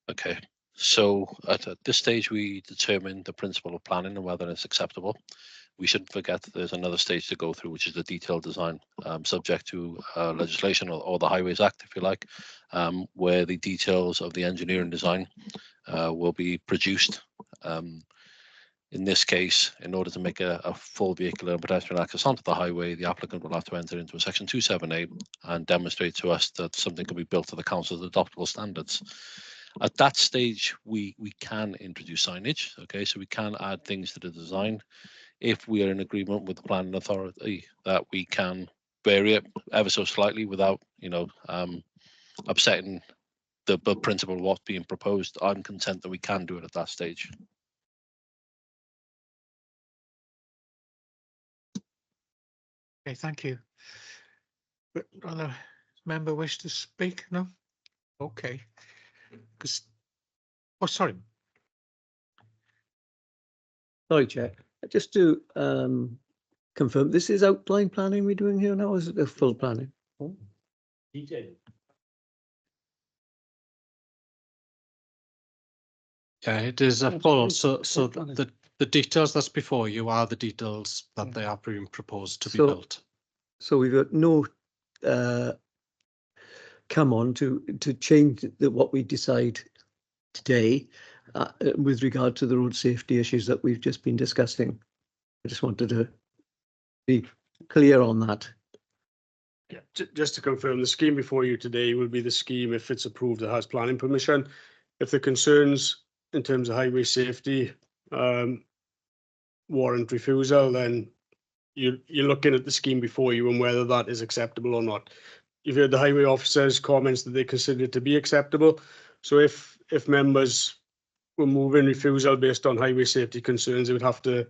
I: Okay, so at this stage we determine the principle of planning and whether it's acceptable. We shouldn't forget that there's another stage to go through, which is the detailed design, subject to legislation or the Highways Act, if you like, where the details of the engineering design will be produced. In this case, in order to make a full vehicle and pedestrian access onto the highway, the applicant will have to enter into a section 27A and demonstrate to us that something can be built to the council's adoptable standards. At that stage, we can introduce signage, okay, so we can add things to the design. If we are in agreement with the planning authority that we can vary it ever so slightly without, upsetting the principle of what's being proposed, I'm content that we can do it at that stage.
A: Okay, thank you. But another member wish to speak? No? Okay. Oh, sorry.
E: Sorry, Chair. Just to confirm, this is outline planning we're doing here now, or is it a full planning?
C: Yeah, it is a full, so the details that's before you are the details that they are being proposed to be built.
E: So we've got no come on to change what we decide today with regard to the road safety issues that we've just been discussing. I just wanted to be clear on that.
J: Yeah, just to confirm, the scheme before you today will be the scheme if it's approved that has planning permission. If the concerns in terms of highway safety warrant refusal, then you're looking at the scheme before you and whether that is acceptable or not. You've heard the highway officer's comments that they consider it to be acceptable. So if members were moving refusal based on highway safety concerns, they would have to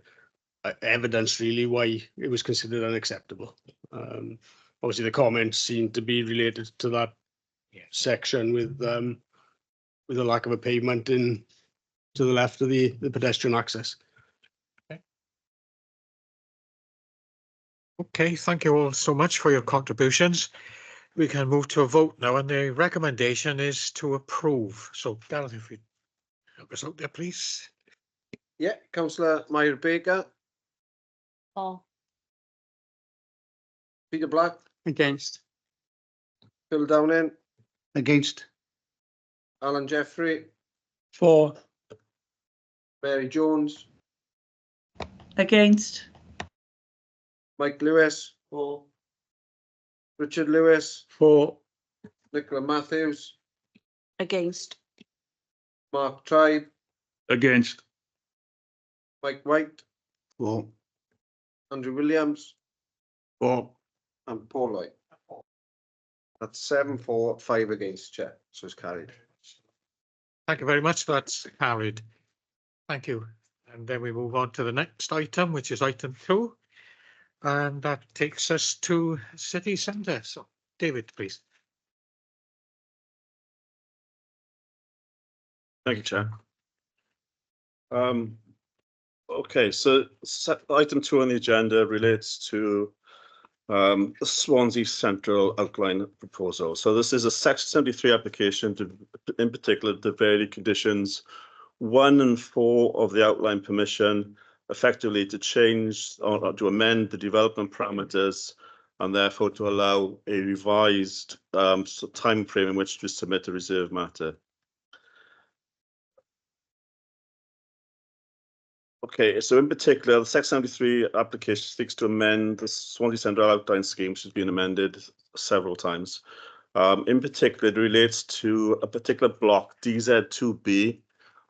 J: evidence really why it was considered unacceptable. Obviously, the comments seem to be related to that section with the lack of a pavement to the left of the pedestrian access.
A: Okay, thank you all so much for your contributions. We can move to a vote now, and the recommendation is to approve. So, Gareth, if you help us out there, please.
C: Yeah, Councillor Myra Baker.
H: For.
C: Peter Black.
F: Against.
C: Phil Downing.
G: Against.
C: Alan Jeffrey.
E: For.
C: Mary Jones.
K: Against.
C: Mike Lewis. For. Richard Lewis.
E: For.
C: Nicola Matthews.
H: Against.
C: Mark Tribe.
J: Against.
C: Mike White.
J: For.
C: Andrew Williams.
J: For.
C: And Paul Lloyd. That's 7 for, 5 against, Chair. So it's carried.
A: Thank you very much. That's carried. Thank you. And then we move on to the next item, which is item 2. And that takes us to city centre. So, David, please.
L: Thank you, Chair. Okay, so item 2 on the agenda relates to the Swansea Central Outline Proposal. So this is a Section 73 application to, in particular, to vary conditions 1 and 4 of the outline permission, effectively to change or to amend the development parameters, and therefore to allow a revised time frame in which to submit a reserve matter. Okay, so in particular, the Section 73 application seeks to amend the Swansea Central Outline Scheme, which has been amended several times. In particular, it relates to a particular block, DZ2B,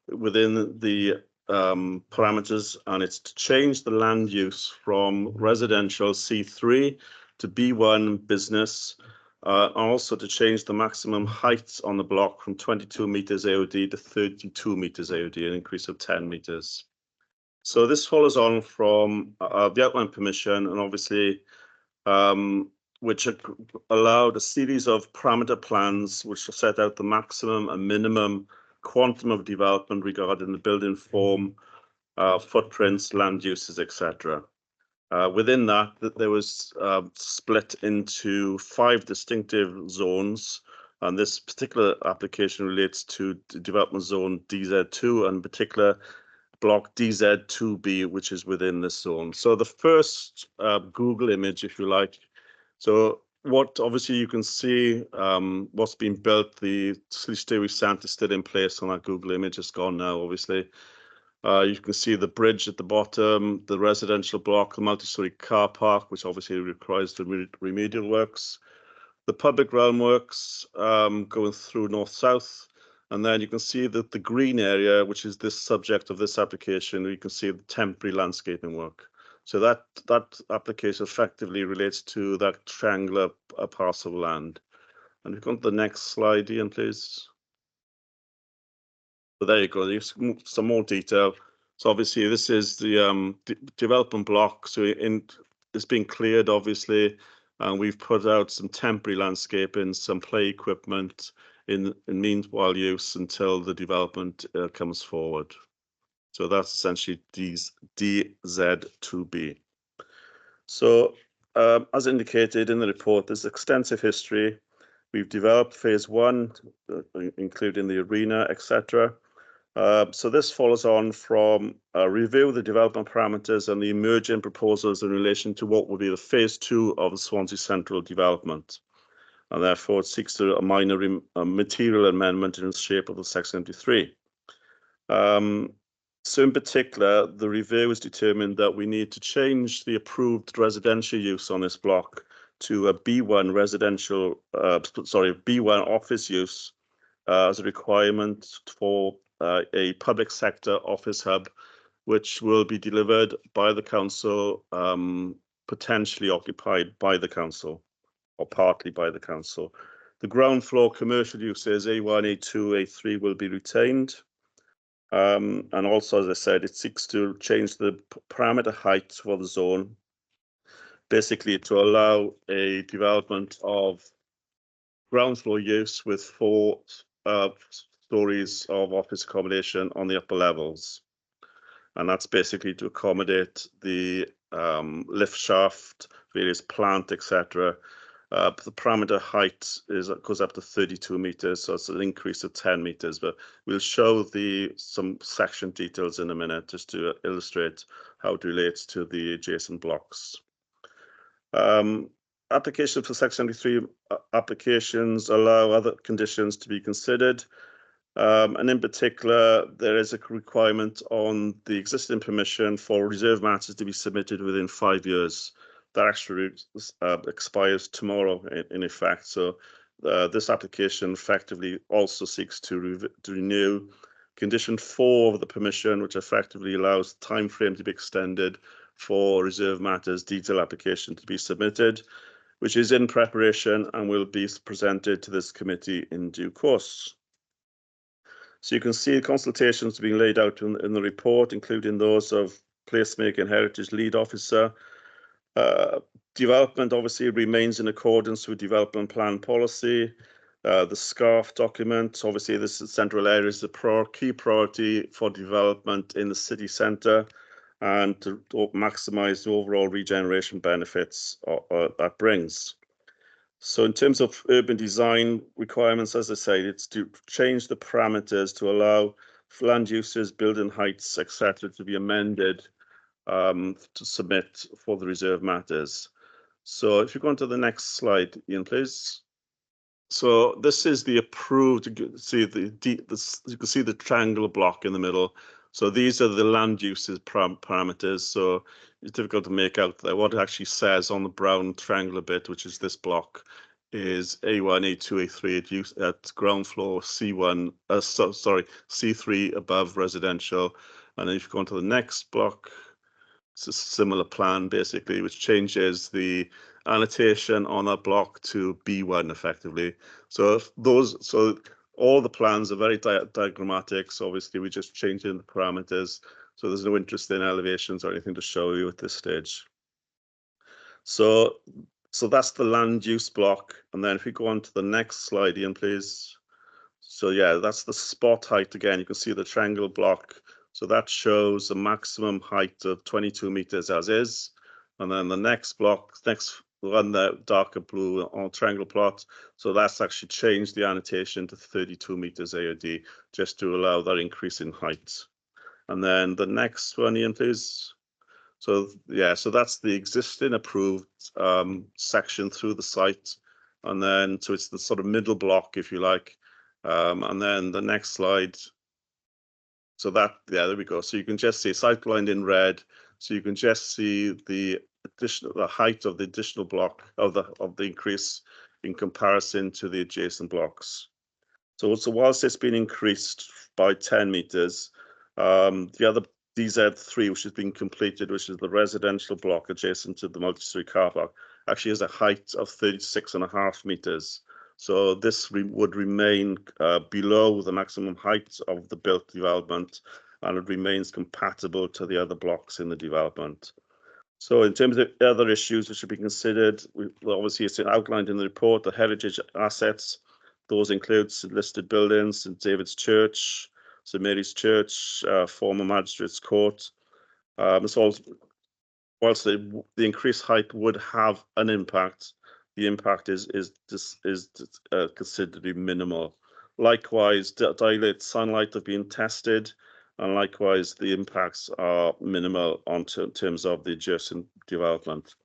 L: within the parameters, and it's to change the land use from residential C3 to B1 business, and also to change the maximum height on the block from 22 meters AOD to 32 meters AOD, an increase of 10 meters. So this follows on from the outline permission, and obviously which allowed a series of parameter plans which set out the maximum and minimum quantum of development regarding the building form, footprints, land uses, etc. Within that, there was split into 5 distinctive zones, and this particular application relates to development zone DZ2, and in particular block DZ2B, which is within this zone. So the first Google image, if you like, so what obviously you can see what's been built. The Slistewi Centre is still in place on that Google image. It's gone now, obviously. You can see the bridge at the bottom, the residential block, the multi-storey car park, which obviously requires the remedial works, the public realm works going through north-south, and then you can see that the green area, which is this subject of this application, you can see the temporary landscaping work. So that application effectively relates to that triangular parcel of land. And we go on to the next slide, Ian, please. So there you go. There's some more detail. So obviously this is the development block. So it's been cleared, obviously, and we've put out some temporary landscaping, some play equipment in meanwhile use until the development comes forward. So that's essentially DZ2B. So as indicated in the report, there's extensive history. We've developed phase 1, including the arena, etc. So this follows on from a review of the development parameters and the emerging proposals in relation to what will be the phase 2 of the Swansea Central development. And therefore it seeks a minor material amendment in the shape of the Section 73. So in particular, the review has determined that we need to change the approved residential use on this block to a B1 residential, B1 office use as a requirement for a public sector office hub, which will be delivered by the council, potentially occupied by the council or partly by the council. The ground floor commercial uses A1, A2, A3 will be retained. And also, as I said, it seeks to change the parameter height for the zone, basically to allow a development of ground floor use with 4 stories of office accommodation on the upper levels. And that's basically to accommodate the lift shaft, various plant, etc. The parameter height goes up to 32 meters, so it's an increase of 10 meters. But we'll show some section details in a minute just to illustrate how it relates to the adjacent blocks. Application for Section 73 applications allow other conditions to be considered. And in particular, there is a requirement on the existing permission for reserve matters to be submitted within 5 years. That actually expires tomorrow, in effect. So this application effectively also seeks to renew condition 4 of the permission, which effectively allows the time frame to be extended for reserve matters detail application to be submitted, which is in preparation and will be presented to this committee in due course. So you can see the consultations being laid out in the report, including those of Placemaking and Heritage Lead Officer. Development obviously remains in accordance with development plan policy. The SCARF document, obviously this central area is the key priority for development in the city centre and to maximise the overall regeneration benefits that brings. So in terms of urban design requirements, as I say, it's to change the parameters to allow land uses, building heights, etc., to be amended to submit for the reserve matters. So if you go on to the next slide, Ian, please. So this is the approved. You can see the triangular block in the middle. So these are the land uses parameters. So it's difficult to make out there. What it actually says on the brown triangular bit, which is this block, is A1, A2, A3 at ground floor, C1, C3 above residential. And then if you go on to the next block, it's a similar plan basically, which changes the annotation on that block to B1 effectively. So all the plans are very diagrammatic. So obviously we just change in the parameters. So there's no interest in elevations or anything to show you at this stage. So that's the land use block. And then if we go on to the next slide, Ian, please. So yeah, that's the spot height again. You can see the triangle block. So that shows a maximum height of 22 meters as is. And then the next block, next one, the darker blue on triangle plot. So that's actually changed the annotation to 32 meters AOD just to allow that increase in height. And then the next one, Ian, please. So yeah, so that's the existing approved section through the site, and then so it's the sort of middle block, if you like, and then the next slide. So that, yeah, there we go. So you can just see it's outlined in red. So you can just see the height of the additional block of the increase in comparison to the adjacent blocks. So whilst it's been increased by 10 meters, the other DZ3, which has been completed, which is the residential block adjacent to the multi-story car park, actually has a height of 36.5 meters. So this would remain below the maximum height of the built development, and it remains compatible to the other blocks in the development. So in terms of other issues which should be considered, obviously it's outlined in the report, the heritage assets. Those include listed buildings, St David's Church, St Mary's Church, former Magistrates Court. So whilst the increased height would have an impact, the impact is considerably minimal. Likewise, dilate sunlight have been tested, and likewise the impacts are minimal in terms of the adjacent development.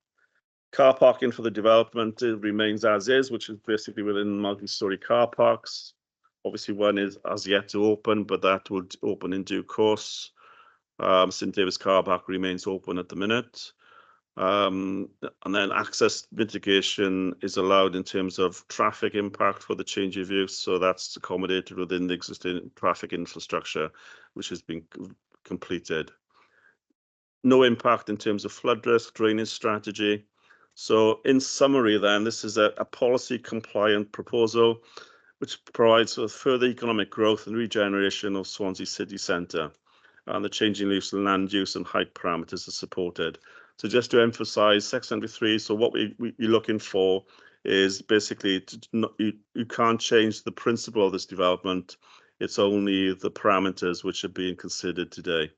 L: Car parking for the development remains as is, which is basically within multi-story car parks. Obviously, one is as yet to open, but that would open in due course. St David's car park remains open at the minute. And then access mitigation is allowed in terms of traffic impact for the change of use. So that's accommodated within the existing traffic infrastructure, which has been completed. No impact in terms of flood risk, drainage strategy. So in summary then, this is a policy compliant proposal which provides for further economic growth and regeneration of Swansea city centre, and the changing land use and height parameters are supported. So just to emphasise, Section 73, so what we're looking for is basically you can't change the principle of this development. It's only the parameters which are being considered today.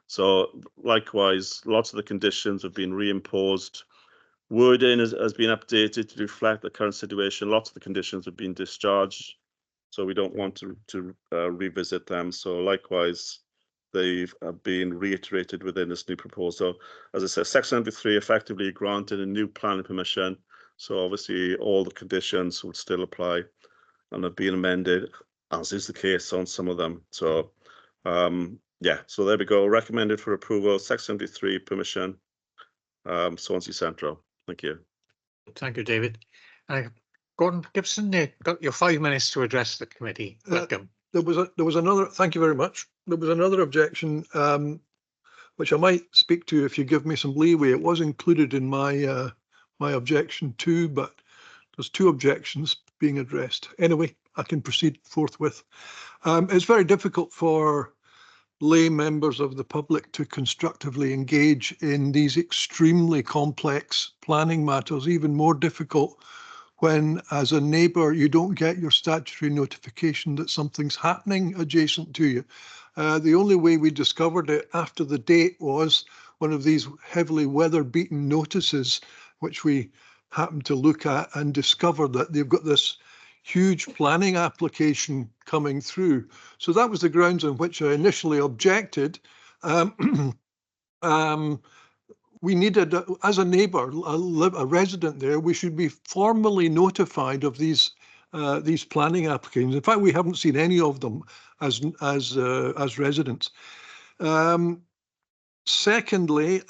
L: So likewise, lots of the conditions have been reimposed. Wording has been updated to reflect the current situation. Lots of the conditions have been discharged, so we don't want to revisit them. So likewise, they've been reiterated within this new proposal. As I said, Section 73 effectively granted a new planning permission. So obviously all the conditions would still apply and have been amended, as is the case on some of them. So yeah, so there we go. Recommended for approval, Section 73 permission, Swansea Central. Thank you.
A: Thank you, David. Gordon Gibson, got your 5 minutes to address the committee. Welcome.
K: There was another. Thank you very much. There was another objection, which I might speak to if you give me some leeway. It was included in my my objection too, but there's 2 objections being addressed. Anyway, I can proceed forthwith. It's very difficult for lay members of the public to constructively engage in these extremely complex planning matters, even more difficult when, as a neighbour, you don't get your statutory notification that something's happening adjacent to you. The only way we discovered it after the date was one of these heavily weather-beaten notices, which we happened to look at and discover that they've got this huge planning application coming through. So that was the grounds on which I initially objected. We needed, as a neighbour, a resident there, we should be formally notified of these planning applications. In fact, we haven't seen any of them as residents. Secondly,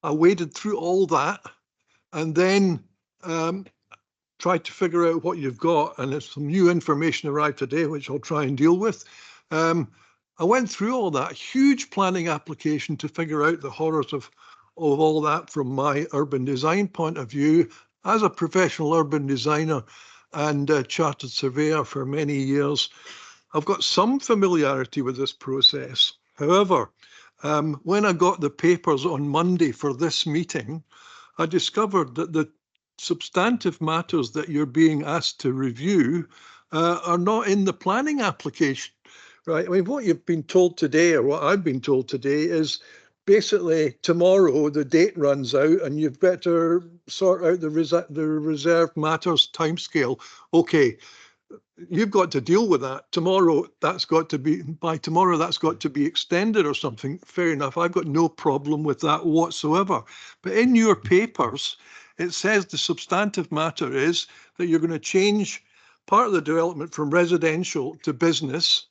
K: I waded through all that and then tried to figure out what you've got, and there's some new information arrived today, which I'll try and deal with. I went through all that huge planning application to figure out the horrors of all that from my urban design point of view. As a professional urban designer and chartered surveyor for many years, I've got some familiarity with this process. However, when I got the papers on Monday for this meeting, I discovered that the substantive matters that you're being asked to review are not in the planning application, right? I mean, what you've been told today, or what I've been told today, is basically tomorrow the date runs out and you've better sort out the reserved matters timescale. Okay, you've got to deal with that. Tomorrow, by tomorrow, that's got to be extended or something. Fair enough. I've got no problem with that whatsoever. But in your papers, it says the substantive matter is that you're going to change part of the development from residential to business,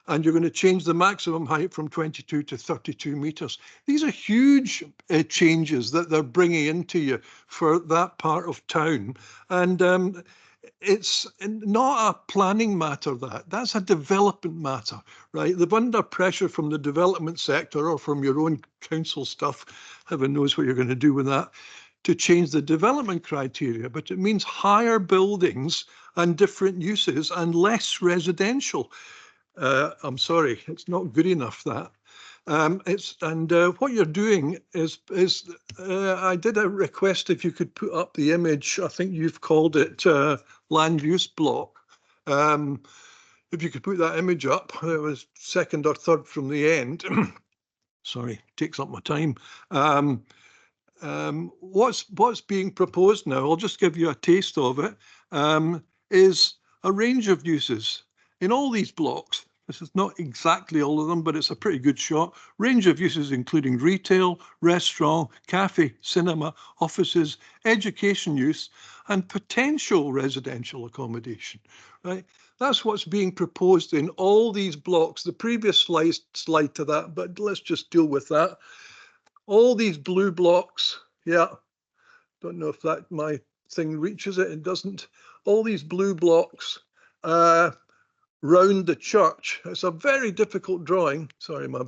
K: and you're going to change the maximum height from 22 to 32 metres. These are huge changes that they're bringing into you for that part of town. And it's not a planning matter, that's a development matter, right? They're under pressure from the development sector or from your own council stuff, heaven knows what you're going to do with that, to change the development criteria, but it means higher buildings and different uses and less residential. I'm sorry, it's not good enough, that. What you're doing is I did a request if you could put up the image. I think you've called it land use block. If you could put that image up, it was second or third from the end. Sorry, takes up my time. What's being proposed now, I'll just give you a taste of it, is a range of uses in all these blocks. This is not exactly all of them, but it's a pretty good shot. Range of uses including retail, restaurant, cafe, cinema, offices, education use, and potential residential accommodation, right? That's what's being proposed in all these blocks. The previous slide to that, but let's just deal with that. All these blue blocks, yeah, don't know if that my thing reaches it, it doesn't. All these blue blocks round the church. It's a very difficult drawing. Sorry, my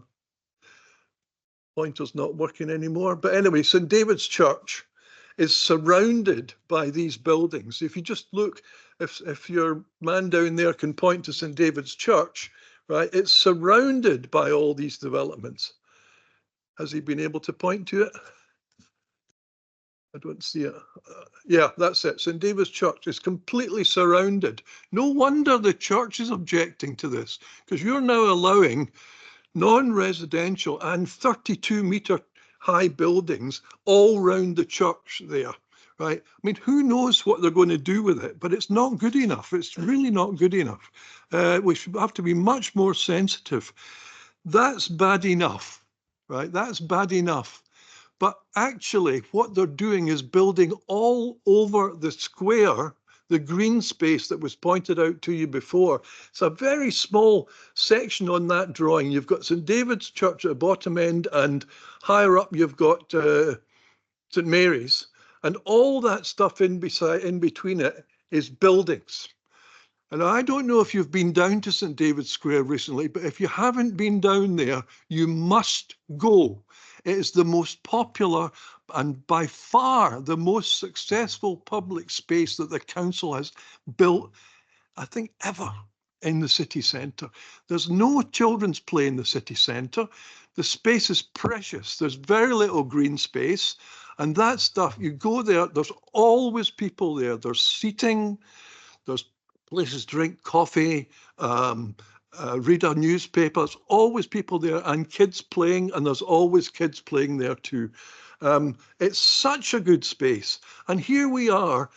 K: pointer's not working anymore. But anyway, St. David's Church is surrounded by these buildings. If you just look, if your man down there can point to St. David's Church, right, it's surrounded by all these developments. Has he been able to point to it? I don't see it. Yeah, that's it. St. David's Church is completely surrounded. No wonder the church is objecting to this, because you're now allowing non-residential and 32-metre high buildings all round the church there, right? I mean, who knows what they're going to do with it, but it's not good enough. It's really not good enough. We should have to be much more sensitive. That's bad enough, right? That's bad enough. But actually, what they're doing is building all over the square, the green space that was pointed out to you before. It's a very small section on that drawing. You've got St. David's Church at the bottom end, and higher up you've got St. Mary's. And all that stuff in between it is buildings. And I don't know if you've been down to St. David's Square recently, but if you haven't been down there, you must go. It is the most popular and by far the most successful public space that the council has built, I think, ever in the city centre. There's no children's play in the city centre. The space is precious. There's very little green space. And that stuff, you go there, there's always people there. There's seating, there's places to drink coffee, read a newspaper. There's always people there, and kids playing, and there's always kids playing there too. It's such a good space. And here we are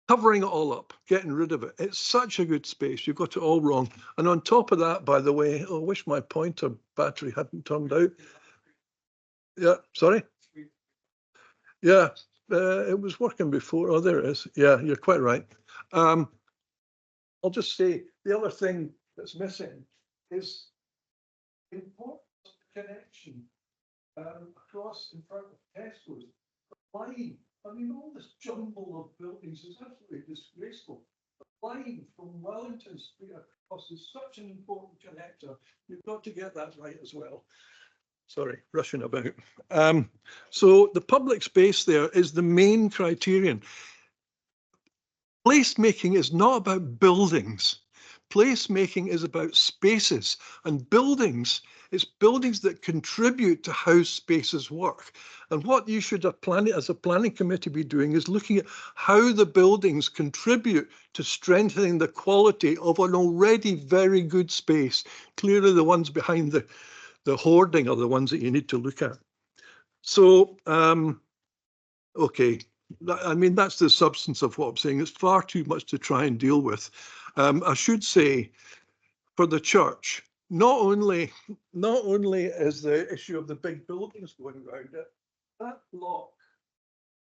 K: covering it all up, getting rid of it. It's such a good space. You've got it all wrong. And on top of that, by the way, I wish my pointer battery hadn't turned out. Yeah, sorry? Yeah, it was working before. Oh, there it is. Yeah, you're quite right. I'll just say the other thing that's missing is important connection across in front of Tesco's. Line, I mean, all this jumble of buildings is absolutely disgraceful. The line from Wellington Street across is such an important connector. You've got to get that right as well. Sorry, rushing about. So the public space there is the main criterion. Placemaking is not about buildings. Placemaking is about spaces, and buildings, it's buildings that contribute to how spaces work. And what you should as a planning committee be doing is looking at how the buildings contribute to strengthening the quality of an already very good space. Clearly the ones behind the hoarding are the ones that you need to look at. So, okay, I mean, that's the substance of what I'm saying. It's far too much to try and deal with. I should say, for the church, not only is the issue of the big buildings going around it, that block,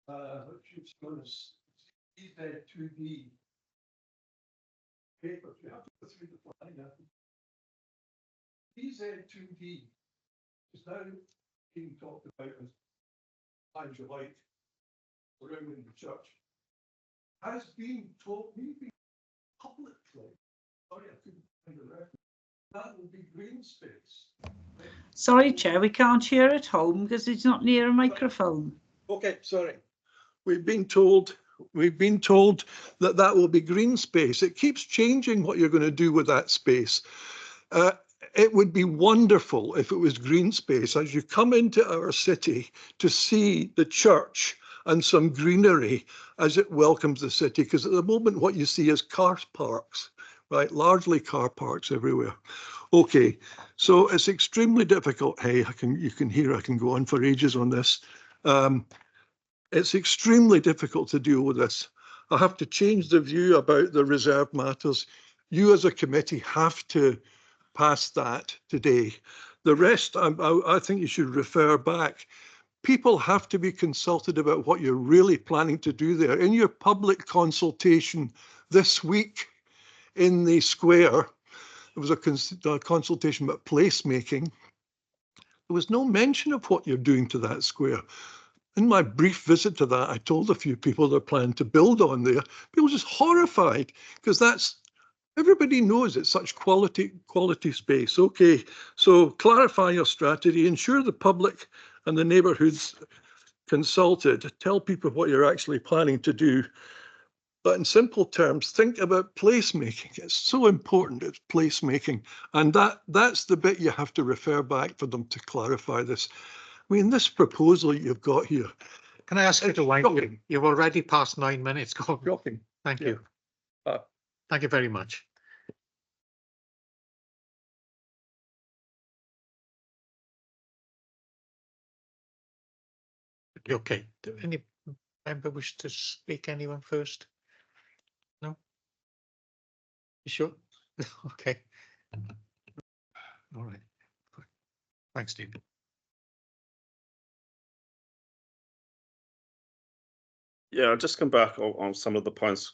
K: which is known as EZ2D papers, we have to go through the plan now. EZ2D is now being talked about as lines of light surrounding the church. Has been told me publicly, sorry, I couldn't find the reference, that will be green space.
M: Sorry, Chair, we can't hear at home because it's not near a microphone.
K: Okay, sorry. We've been told that that will be green space. It keeps changing what you're going to do with that space. It would be wonderful if it was green space as you come into our city to see the church and some greenery as it welcomes the city, because at the moment what you see is car parks, right? Largely car parks everywhere. Okay, so it's extremely difficult. Hey, you can hear I can go on for ages on this. It's extremely difficult to deal with this. I have to change the view about the reserve matters. You as a committee have to pass that today. The rest, I think you should refer back. People have to be consulted about what you're really planning to do there. In your public consultation this week in the square, there was a consultation about placemaking. There was no mention of what you're doing to that square. In my brief visit to that, I told a few people they're planning to build on there. People were just horrified because everybody knows it's such quality space. Okay, so clarify your strategy, ensure the public and the neighbourhoods consulted, tell people what you're actually planning to do. But in simple terms, think about placemaking. It's so important, it's placemaking. And that's the bit you have to refer back for them to clarify this. I mean, this proposal you've got here.
A: Can I ask you to wind up? You've already passed 9 minutes.
K: Shocking.
A: Thank you. Thank you very much. Okay. Do any member wish to speak? Anyone first? No? You sure? Okay. All right. Thanks, Steve.
L: Yeah, I'll just come back on some of the points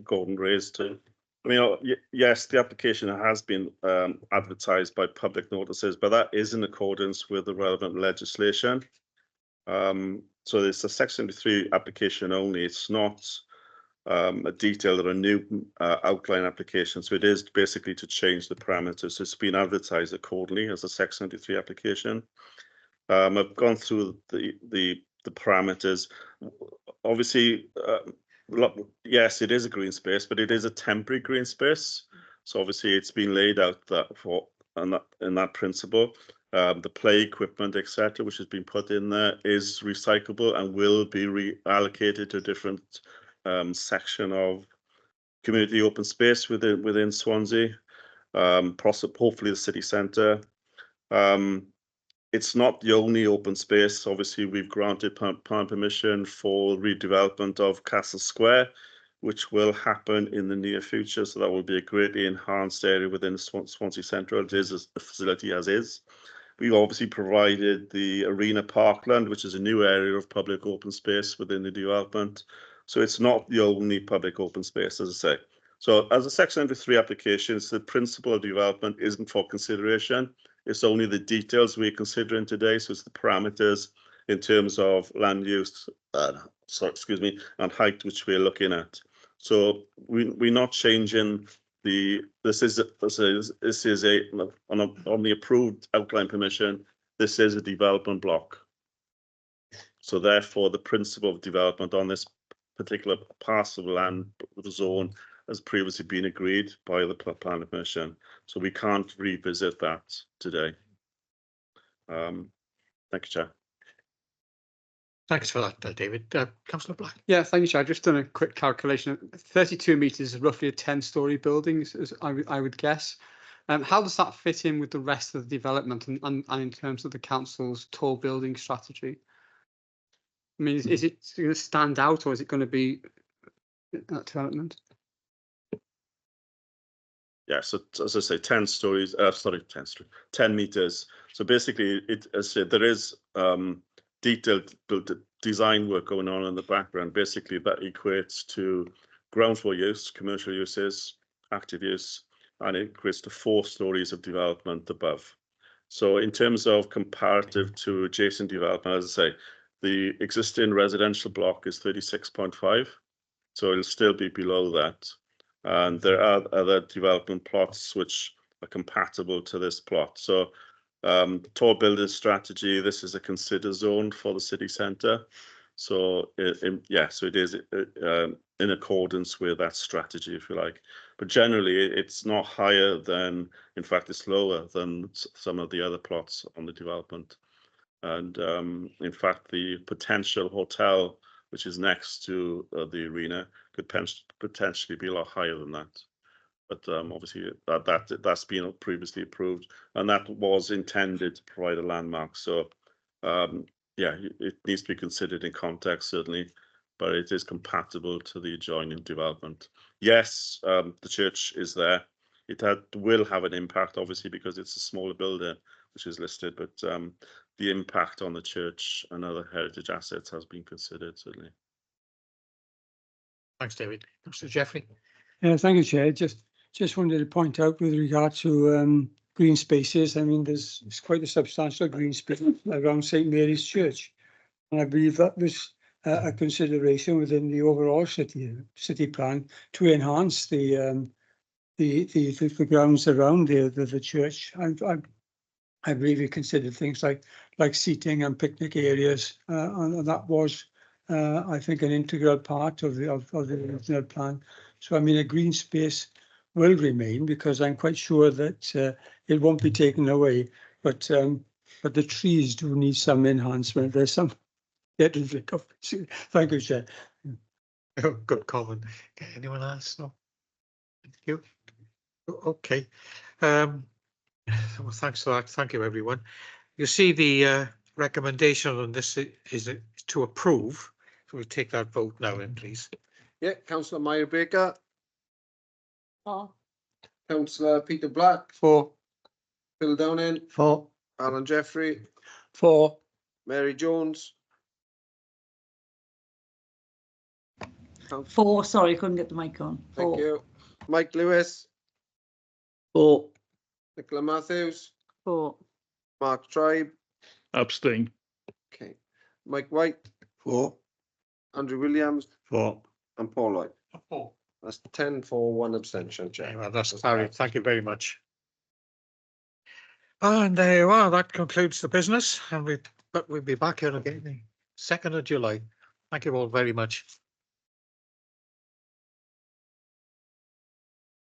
L: Gordon raised too. I mean, yes, the application has been advertised by public notices, but that is in accordance with the relevant legislation. So it's a Section 73 application only. It's not a detailed or a new outline application. So it is basically to change the parameters. So it's been advertised accordingly as a Section 73 application. I've gone through the parameters. Obviously, yes, it is a green space, but it is a temporary green space. So obviously, it's been laid out in that principle. The play equipment, etc., which has been put in there, is recyclable and will be reallocated to a different section of community open space within Swansea, hopefully the city centre. It's not the only open space. Obviously, we've granted plan permission for redevelopment of Castle Square, which will happen in the near future. So that will be a greatly enhanced area within Swansea Central. It is a facility as is. We've obviously provided the Arena Parkland, which is a new area of public open space within the development. So it's not the only public open space, as I say. So as a Section 73 application, it's the principle of development isn't for consideration. It's only the details we're considering today. So it's the parameters in terms of land use, and height, which we're looking at. So we're not changing this is on the approved outline permission. This is a development block. So therefore, the principle of development on this particular parcel of land, the zone, has previously been agreed by the planning commission. So we can't revisit that today. Thank you, Chair.
A: Thanks for that, David. Councillor Black.
F: Yeah, thank you, Chair. I've just done a quick calculation. 32 metres is roughly a 10-storey building, as I would guess. How does that fit in with the rest of the development and in terms of the council's tall building strategy? I mean, is it going to stand out, or is it going to be that development?
L: Yeah, so as I say, 10 stories, 10 meters. So basically, as I said, there is detailed design work going on in the background. Basically, that equates to ground floor use, commercial uses, active use, and it equates to 4 stories of development above. So in terms of comparative to adjacent development, as I say, the existing residential block is 36.5. So it'll still be below that. And there are other development plots which are compatible to this plot. So tall building strategy, this is a consider zone for the city centre. So so it is in accordance with that strategy, if you like. But generally, it's not higher than, in fact, it's lower than some of the other plots on the development. And in fact, the potential hotel, which is next to the arena, could potentially be a lot higher than that. But obviously, that's been previously approved, and that was intended to provide a landmark. So yeah, it needs to be considered in context, certainly, but it is compatible to the adjoining development. Yes, the church is there. It will have an impact, obviously, because it's a smaller building, which is listed, but the impact on the church and other heritage assets has been considered, certainly.
A: Thanks, David. Mr. Jeffrey.
N: Yeah, thank you, Chair. Just wanted to point out with regard to green spaces. I mean, there's quite a substantial green space around St Mary's Church, and I believe that was a consideration within the overall city plan to enhance the grounds around the church. I believe we considered things like seating and picnic areas, and that was, I think, an integral part of the original plan. So, I mean, a green space will remain, because I'm quite sure that it won't be taken away. But the trees do need some enhancement. There's some yet to recover. Thank you, Chair.
A: Oh, good comment. Okay, anyone else? No. Thank you. Okay. Well, thanks for that. Thank you, everyone. You see, the recommendation on this is to approve. So we'll take that vote now, then, please.
O: Yeah, Councillor Meyer Baker.
H: For.
O: Councillor Peter Black.
F: For.
O: Phil Downing.
G: For.
O: Alan Jeffrey.
F: For.
O: Mary Jones.
M: For, sorry, couldn't get the mic on.
O: Thank
M: For.
O: you. Mike Lewis.
G: For.
O: Nicola Matthews.
H: For.
O: Mark Tribe.
K: Abstain.
O: Okay. Mike White.
E: For.
O: Andrew Williams.
E: For.
O: And Paul Lloyd.
A: Oh,
O: That's 10 for 1 abstention, Chair.
A: well, that's carried. Thank you very much. And there you are. That concludes the business, and we'll be back here again the 2nd of July. Thank you all very much.